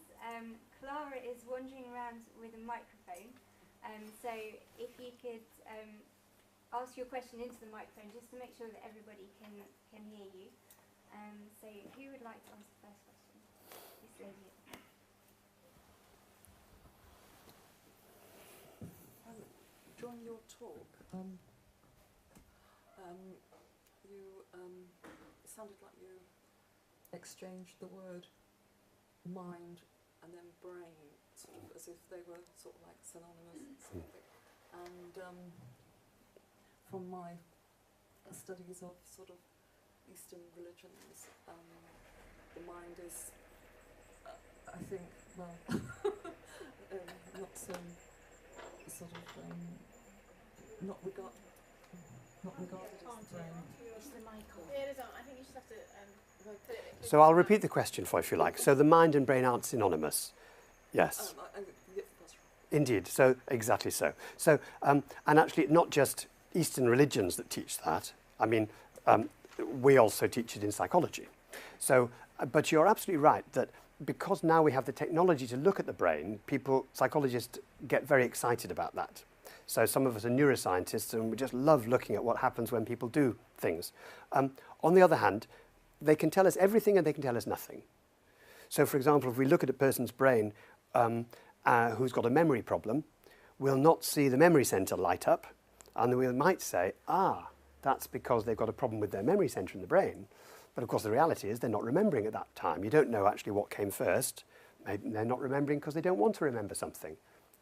Speaker 2: Clara is wandering around with a microphone. So if you could ask your question into the microphone just to make sure that everybody can hear you. So who would like to ask the first question? This lady.
Speaker 3: During your talk, it sounded like you exchanged the word mind and then brain, sort of as if they were sort of like synonymous. And from my studies of sort of Eastern religions, the mind is, I think, well, not so sort of not regarded as brain.
Speaker 4: Yeah, it is on. I think you just have to put it.
Speaker 1: So I'll repeat the question for you if you like. So the mind and brain aren't synonymous. Yes.
Speaker 3: Yeah, that's right.
Speaker 1: Indeed. So exactly so. So and actually not just Eastern religions that teach that. I mean, we also teach it in psychology. So, but you're absolutely right that because now we have the technology to look at the brain, psychologists get very excited about that. So some of us are neuroscientists and we just love looking at what happens when people do things. On the other hand, they can tell us everything and they can tell us nothing. So for example, if we look at a person's brain who's got a memory problem, we'll not see the memory centre light up, and we might say, that's because they've got a problem with their memory centre in the brain. But of course the reality is they're not remembering at that time. You don't know actually what came first. Maybe they're not remembering because they don't want to remember something.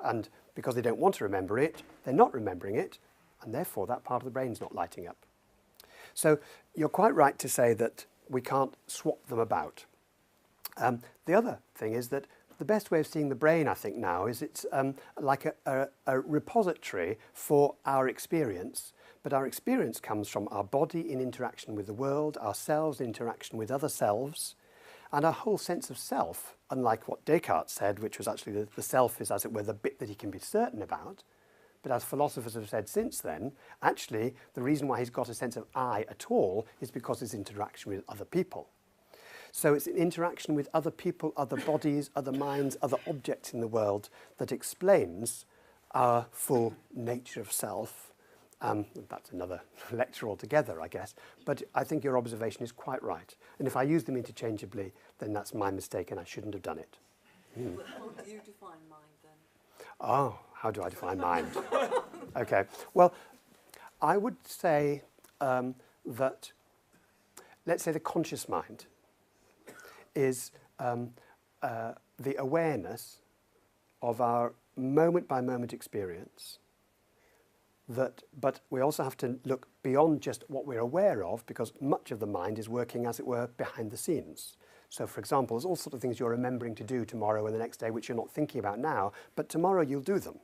Speaker 1: And because they don't want to remember it, they're not remembering it, and therefore that part of the brain's not lighting up. So you're quite right to say that we can't swap them about. The other thing is that the best way of seeing the brain, I think, now is it's like a repository for our experience. But our experience comes from our body in interaction with the world, our cells in interaction with other selves, and our whole sense of self, unlike what Descartes said, which was actually the self is, as it were, the bit that he can be certain about. But as philosophers have said since then, actually, the reason why he's got a sense of I at all is because his interaction with other people. So it's an interaction with other people, other bodies, other minds, other objects in the world that explains our full nature of self. That's another lecture altogether, I guess. But I think your observation is quite right. And if I use them interchangeably, then that's my mistake and I shouldn't have done it.
Speaker 3: But how do you define mind then?
Speaker 1: Oh, how do I define mind? Okay. Well, I would say that, let's say the conscious mind is the awareness of our moment-by-moment experience. But we also have to look beyond just what we're aware of, because much of the mind is working, as it were, behind the scenes. So, for example, there's all sorts of things you're remembering to do tomorrow and the next day which you're not thinking about now, but tomorrow you'll do them.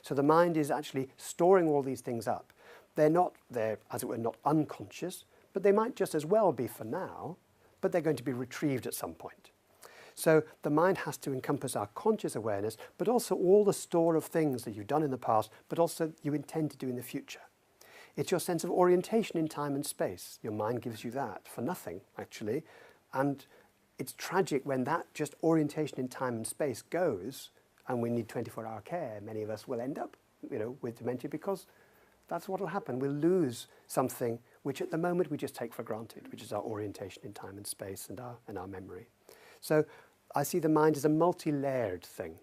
Speaker 1: So the mind is actually storing all these things up. They're, as it were, not unconscious, but they might just as well be for now, but they're going to be retrieved at some point. So the mind has to encompass our conscious awareness, but also all the store of things that you've done in the past, but also you intend to do in the future. It's your sense of orientation in time and space. Your mind gives you that for nothing, actually. And it's tragic when that just orientation in time and space goes, and we need 24-hour care. Many of us will end up, with dementia, because that's what will happen. We'll lose something which at the moment we just take for granted, which is our orientation in time and space and our memory. So I see the mind as a multi-layered thing,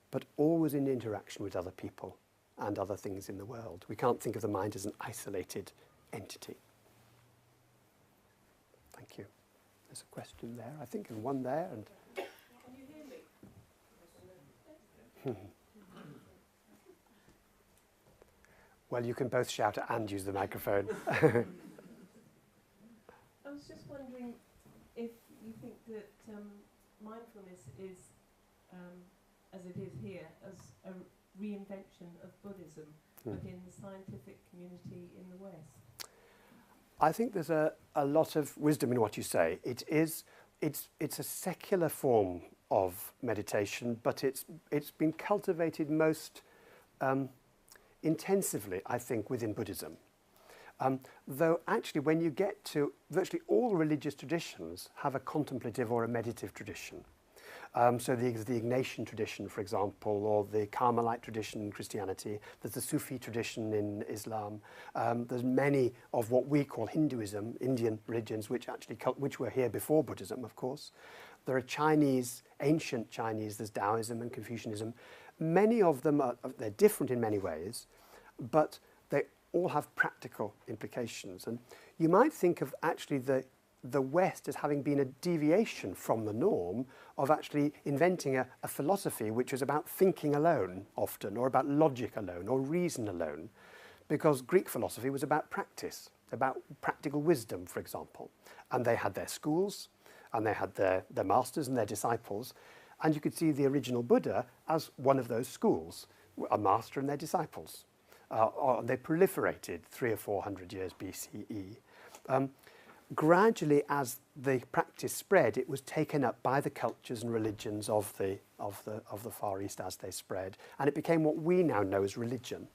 Speaker 1: but always in interaction with other people and other things in the world. We can't think of the mind as an isolated entity. Thank you. There's a question there, I think, and one there. And
Speaker 4: Can you hear me?
Speaker 1: Well, you can both shout and use the microphone.
Speaker 5: I was just wondering if you think that mindfulness is, as it is here, as a reinvention of Buddhism within the scientific community in the West.
Speaker 1: I think there's a lot of wisdom in what you say. It's a secular form of meditation, but it's been cultivated most intensively, I think, within Buddhism. Though actually when you get to virtually all religious traditions have a contemplative or a meditative tradition. So there's the Ignatian tradition, for example, or the Carmelite tradition in Christianity. There's the Sufi tradition in Islam. There's many of what we call Hinduism, Indian religions, which were here before Buddhism, of course. There are Chinese, ancient Chinese, there's Taoism and Confucianism. Many of them they're different in many ways, but they all have practical implications. And you might think of actually the West as having been a deviation from the norm of actually inventing a philosophy which was about thinking alone often, or about logic alone, or reason alone, because Greek philosophy was about practice, about practical wisdom, for example. And they had their schools, and they had their masters and their disciples, and you could see the original Buddha as one of those schools, a master and their disciples. They proliferated 300 or 400 years BCE. Gradually, as the practice spread, it was taken up by the cultures and religions of the Far East as they spread, and it became what we now know as religion.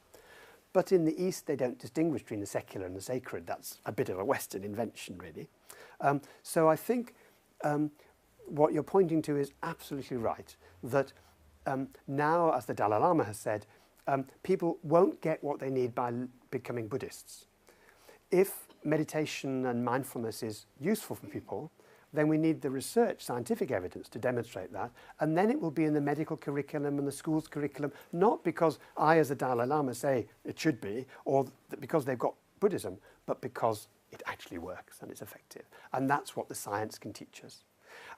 Speaker 1: But in the East, they don't distinguish between the secular and the sacred. That's a bit of a Western invention, really. So I think what you're pointing to is absolutely right, that now, as the Dalai Lama has said, people won't get what they need by becoming Buddhists. If meditation and mindfulness is useful for people, then we need the research, scientific evidence to demonstrate that, and then it will be in the medical curriculum and the school's curriculum, not because I, as the Dalai Lama, say it should be, or because they've got Buddhism, but because it actually works and it's effective. And that's what the science can teach us.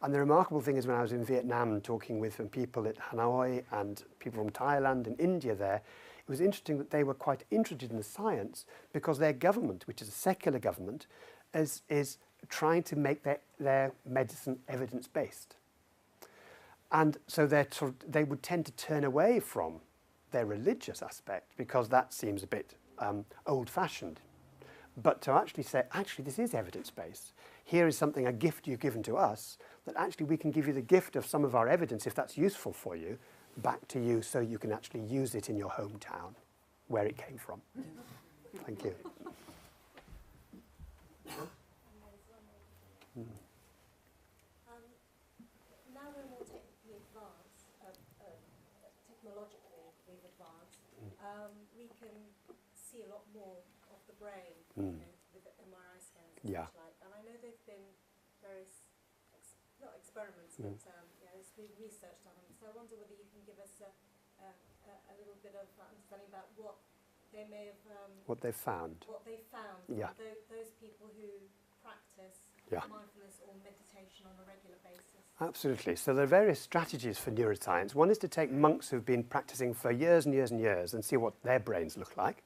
Speaker 1: And the remarkable thing is, when I was in Vietnam talking with people at Hanoi and people from Thailand and India there, it was interesting that they were quite interested in the science because their government, which is a secular government, is trying to make their medicine evidence-based. And so they would tend to turn away from their religious aspect because that seems a bit old-fashioned. But to actually say, actually, this is evidence-based. Here is something, a gift you've given to us, that actually we can give you the gift of some of our evidence, if that's useful for you, back to you so you can actually use it in your hometown, where it came from. Thank you.
Speaker 6: Now we're more technically advanced, technologically we've advanced, we can see a lot more of the brain, you know, with the MRI scans and
Speaker 1: Yeah.
Speaker 6: such like. And I know there've been various, not experiments, but you know, there's been research done on this. So I wonder whether you can give us a little bit of understanding about what they may have,
Speaker 1: What they've found.
Speaker 6: what they found
Speaker 1: Yeah.
Speaker 6: from those people who practice
Speaker 1: Yeah.
Speaker 6: mindfulness or meditation on a regular basis.
Speaker 1: Absolutely. So there are various strategies for neuroscience. One is to take monks who've been practicing for years and years and years and see what their brains look like.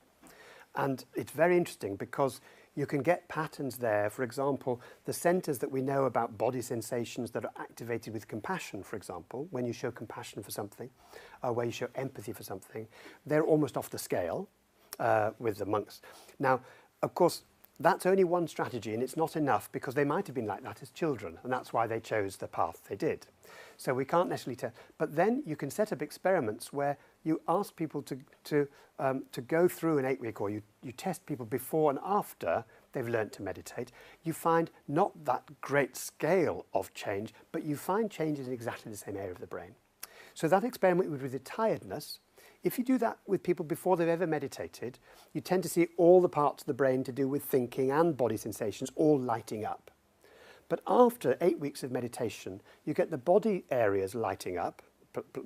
Speaker 1: And it's very interesting because you can get patterns there. For example, the centers that we know about body sensations that are activated with compassion, for example, when you show compassion for something, or where you show empathy for something, they're almost off the scale with the monks. Now, of course, that's only one strategy, and it's not enough because they might have been like that as children, and that's why they chose the path they did. So we can't necessarily tell. But then you can set up experiments where you ask people to go through an 8-week, or you test people before and after they've learnt to meditate. You find not that great scale of change, but you find changes in exactly the same area of the brain. So that experiment with the tiredness, if you do that with people before they've ever meditated, you tend to see all the parts of the brain to do with thinking and body sensations all lighting up. But after 8 weeks of meditation, you get the body areas lighting up,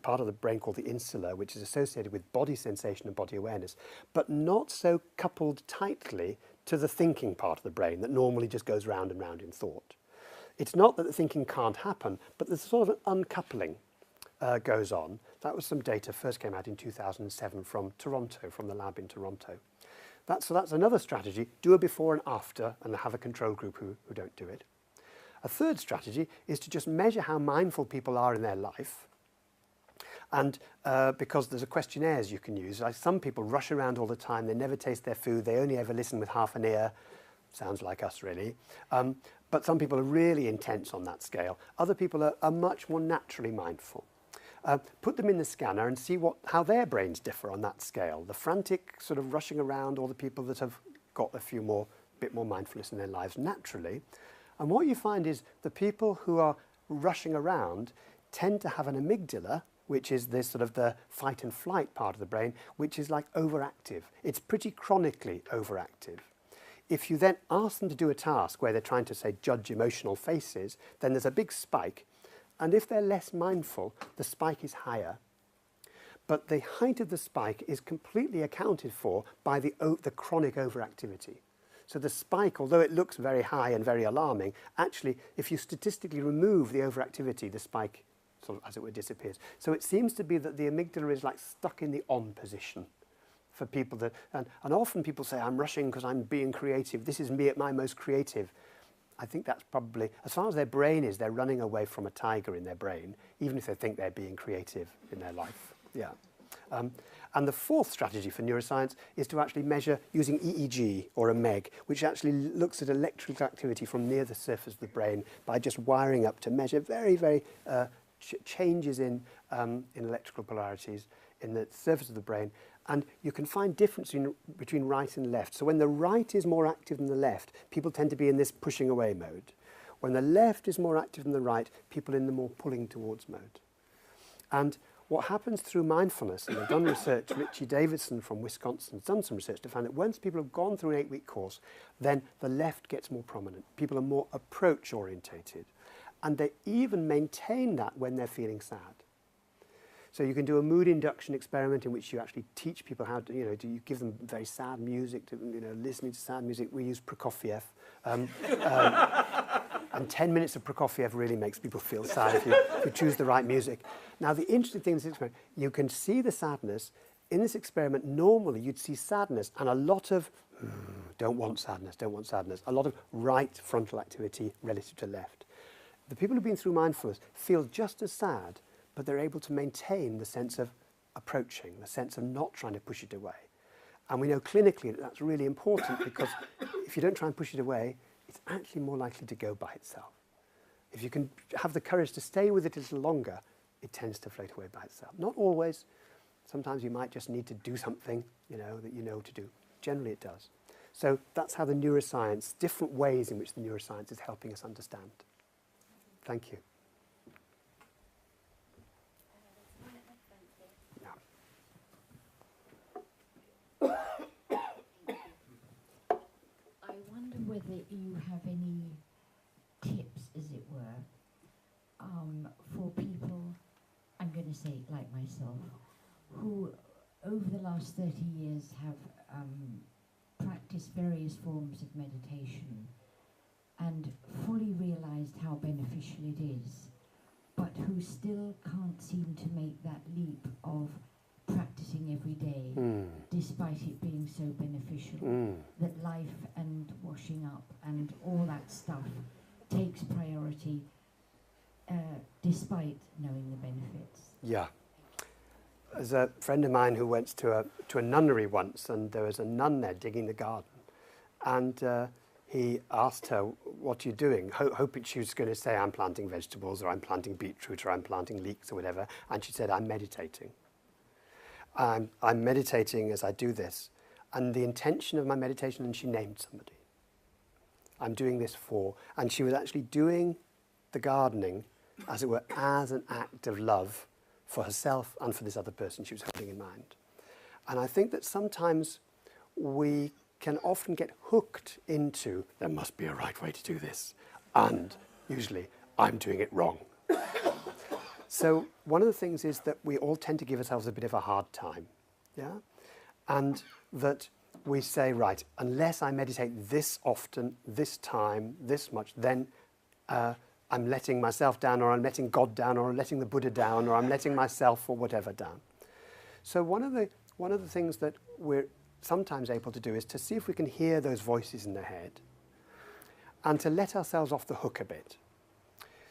Speaker 1: part of the brain called the insula, which is associated with body sensation and body awareness, but not so coupled tightly to the thinking part of the brain that normally just goes round and round in thought. It's not that the thinking can't happen, but there's sort of an uncoupling goes on. That was some data first came out in 2007 from Toronto, from the lab in Toronto. So that's another strategy. Do a before and after and have a control group who don't do it. A third strategy is to just measure how mindful people are in their life. And because there's a questionnaires you can use. Like some people rush around all the time. They never taste their food. They only ever listen with half an ear. Sounds like us, really. But some people are really intense on that scale. Other people are much more naturally mindful. Put them in the scanner and see how their brains differ on that scale. The frantic sort of rushing around, or the people that have got a bit more mindfulness in their lives naturally. And what you find is the people who are rushing around tend to have an amygdala, which is this sort of the fight and flight part of the brain, which is like overactive. It's pretty chronically overactive. If you then ask them to do a task where they're trying to, say, judge emotional faces, then there's a big spike. And if they're less mindful, the spike is higher. But the height of the spike is completely accounted for by the chronic overactivity. So the spike, although it looks very high and very alarming, actually, if you statistically remove the overactivity, the spike sort of, as it were, disappears. So it seems to be that the amygdala is like stuck in the on position for people that, and often people say, I'm rushing because I'm being creative. This is me at my most creative. I think that's probably, as far as their brain is, they're running away from a tiger in their brain, even if they think they're being creative in their life. Yeah. And the fourth strategy for neuroscience is to actually measure using EEG or a MEG, which actually looks at electrical activity from near the surface of the brain by just wiring up to measure very, very changes in electrical polarities in the surface of the brain. And you can find difference between right and left. So when the right is more active than the left, people tend to be in this pushing away mode. When the left is more active than the right, people in the more pulling towards mode. And what happens through mindfulness, and they've done research, Richie Davidson from Wisconsin has done some research to find that once people have gone through an 8-week course, then the left gets more prominent. People are more approach orientated. And they even maintain that when they're feeling sad. So you can do a mood induction experiment in which you actually teach people how to, you give them very sad music, listening to sad music. We use Prokofiev. And 10 minutes of Prokofiev really makes people feel sad if you choose the right music. Now, the interesting thing is this experiment, you can see the sadness. In this experiment, normally you'd see sadness and a lot of, don't want sadness, a lot of right frontal activity relative to left. The people who've been through mindfulness feel just as sad, but they're able to maintain the sense of approaching, the sense of not trying to push it away. And we know clinically that that's really important because if you don't try and push it away, it's actually more likely to go by itself. If you can have the courage to stay with it a little longer, it tends to float away by itself. Not always. Sometimes you might just need to do something, that you know to do. Generally it does. So that's how the neuroscience, different ways in which the neuroscience is helping us understand. Thank you.
Speaker 7: I wonder whether you have any tips, as it were, for people, I'm going to say like myself, who over the last 30 years have practiced various forms of meditation and fully realized how beneficial it is, but who still can't seem to make that leap of practicing every day, despite it being so beneficial, that life and washing up and all that stuff takes priority despite knowing the benefits.
Speaker 1: Yeah. There's a friend of mine who went to a nunnery once, and there was a nun there digging the garden. And he asked her, what are you doing? Hoping she was going to say, I'm planting vegetables, or I'm planting beetroot, or I'm planting leeks, or whatever. And she said, I'm meditating. I'm meditating as I do this. And the intention of my meditation, and she named somebody. I'm doing this for, and she was actually doing the gardening, as it were, as an act of love for herself and for this other person she was holding in mind. And I think that sometimes we can often get hooked into, there must be a right way to do this, and usually I'm doing it wrong. So one of the things is that we all tend to give ourselves a bit of a hard time, yeah? And that we say, right, unless I meditate this often, this time, this much, then I'm letting myself down, or I'm letting God down, or I'm letting the Buddha down, or I'm letting myself or whatever down. So one of the things that we're sometimes able to do is to see if we can hear those voices in the head and to let ourselves off the hook a bit.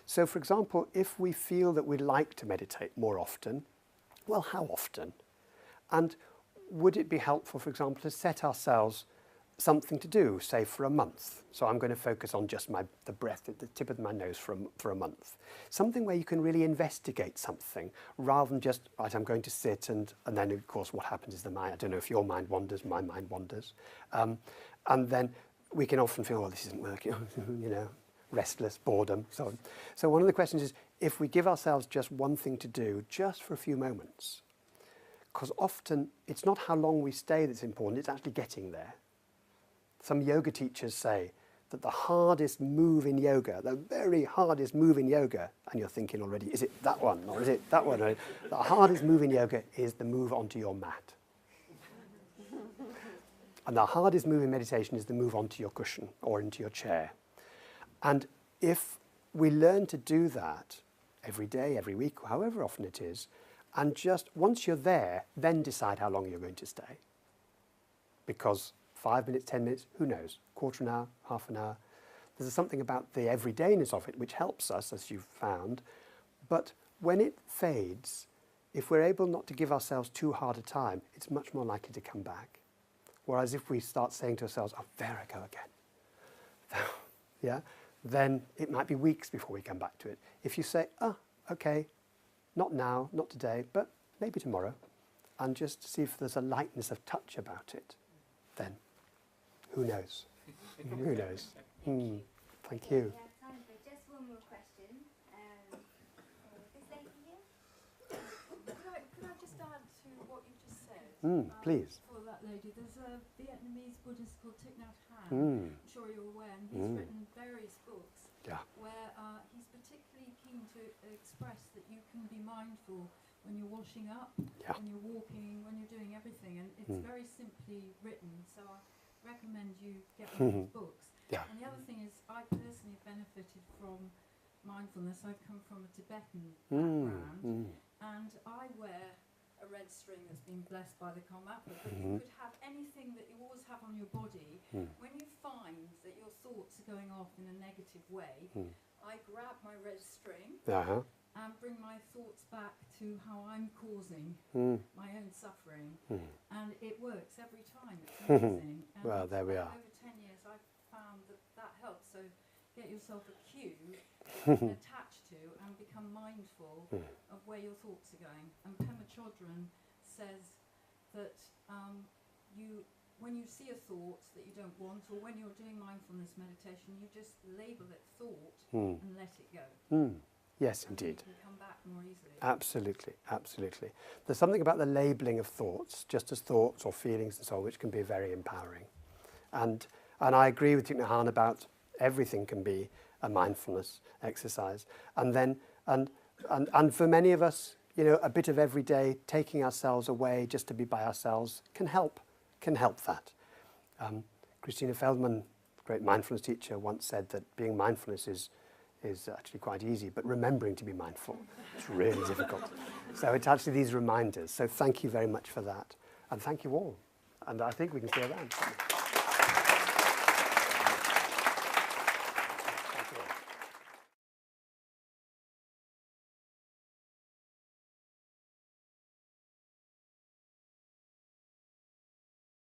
Speaker 1: So for example, if we feel that we'd like to meditate more often, well, how often? And would it be helpful, for example, to set ourselves something to do, say for a month? So I'm going to focus on just the breath at the tip of my nose for a month. Something where you can really investigate something rather than just, right, I'm going to sit and then of course what happens is the mind, I don't know if your mind wanders, my mind wanders. And then we can often feel, well, this isn't working, restless, boredom, so on. So one of the questions is, if we give ourselves just one thing to do, just for a few moments, because often it's not how long we stay that's important, it's actually getting there. Some yoga teachers say that the hardest move in yoga, the very hardest move in yoga, and you're thinking already, is it that one or is it that one? The hardest move in yoga is the move onto your mat. And the hardest move in meditation is the move onto your cushion or into your chair. And if we learn to do that every day, every week, however often it is, and just once you're there, then decide how long you're going to stay. Because 5 minutes, 10 minutes, who knows, quarter an hour, half an hour. There's something about the everydayness of it which helps us, as you've found. But when it fades, if we're able not to give ourselves too hard a time, it's much more likely to come back. Whereas if we start saying to ourselves, oh, there I go again, yeah, then it might be weeks before we come back to it. If you say, oh, okay, not now, not today, but maybe tomorrow, and just see if there's a lightness of touch about it, then who knows? Who knows? Thank you.
Speaker 2: We have time for just one more question. This lady here?
Speaker 3: Could I just add to what you just said?
Speaker 1: Please.
Speaker 3: For that lady, there's a Vietnamese Buddhist called Thich Nhat Hanh. I'm sure you're aware, and he's written various books where he's particularly keen to express that you can be mindful when you're washing up, when you're walking, when you're doing everything, and it's very simply written. So I recommend you get one of his books.
Speaker 1: Yeah.
Speaker 3: And the other thing is, I personally benefited from mindfulness. I come from a Tibetan background, and I wear a red string that's been blessed by the Karmapa, but you could have anything that you always have on your body. When you find that your thoughts are going off in a negative way, I grab my red string and bring my thoughts back to how I'm causing my own suffering. And it works every time. It's amazing. And
Speaker 1: Well, there we are.
Speaker 3: Over 10 years, I've found that that helps. So get yourself a cue that you can attach to and become mindful of where your thoughts are going. And Pema Chodron says that when you see a thought that you don't want, or when you're doing mindfulness meditation, you just label it thought and let it go.
Speaker 1: Yes,
Speaker 3: and
Speaker 1: indeed.
Speaker 3: you can come back more easily.
Speaker 1: Absolutely, absolutely. There's something about the labelling of thoughts, just as thoughts or feelings and so on, which can be very empowering. And I agree with Thich Nhat Hanh about everything can be a mindfulness exercise. And then, and for many of us, you know, a bit of every day taking ourselves away just to be by ourselves can help that. Christina Feldman, great mindfulness teacher, once said that being mindfulness is actually quite easy, but remembering to be mindful is really difficult. So it's actually these reminders. So thank you very much for that. And thank you all. And I think we can stay around.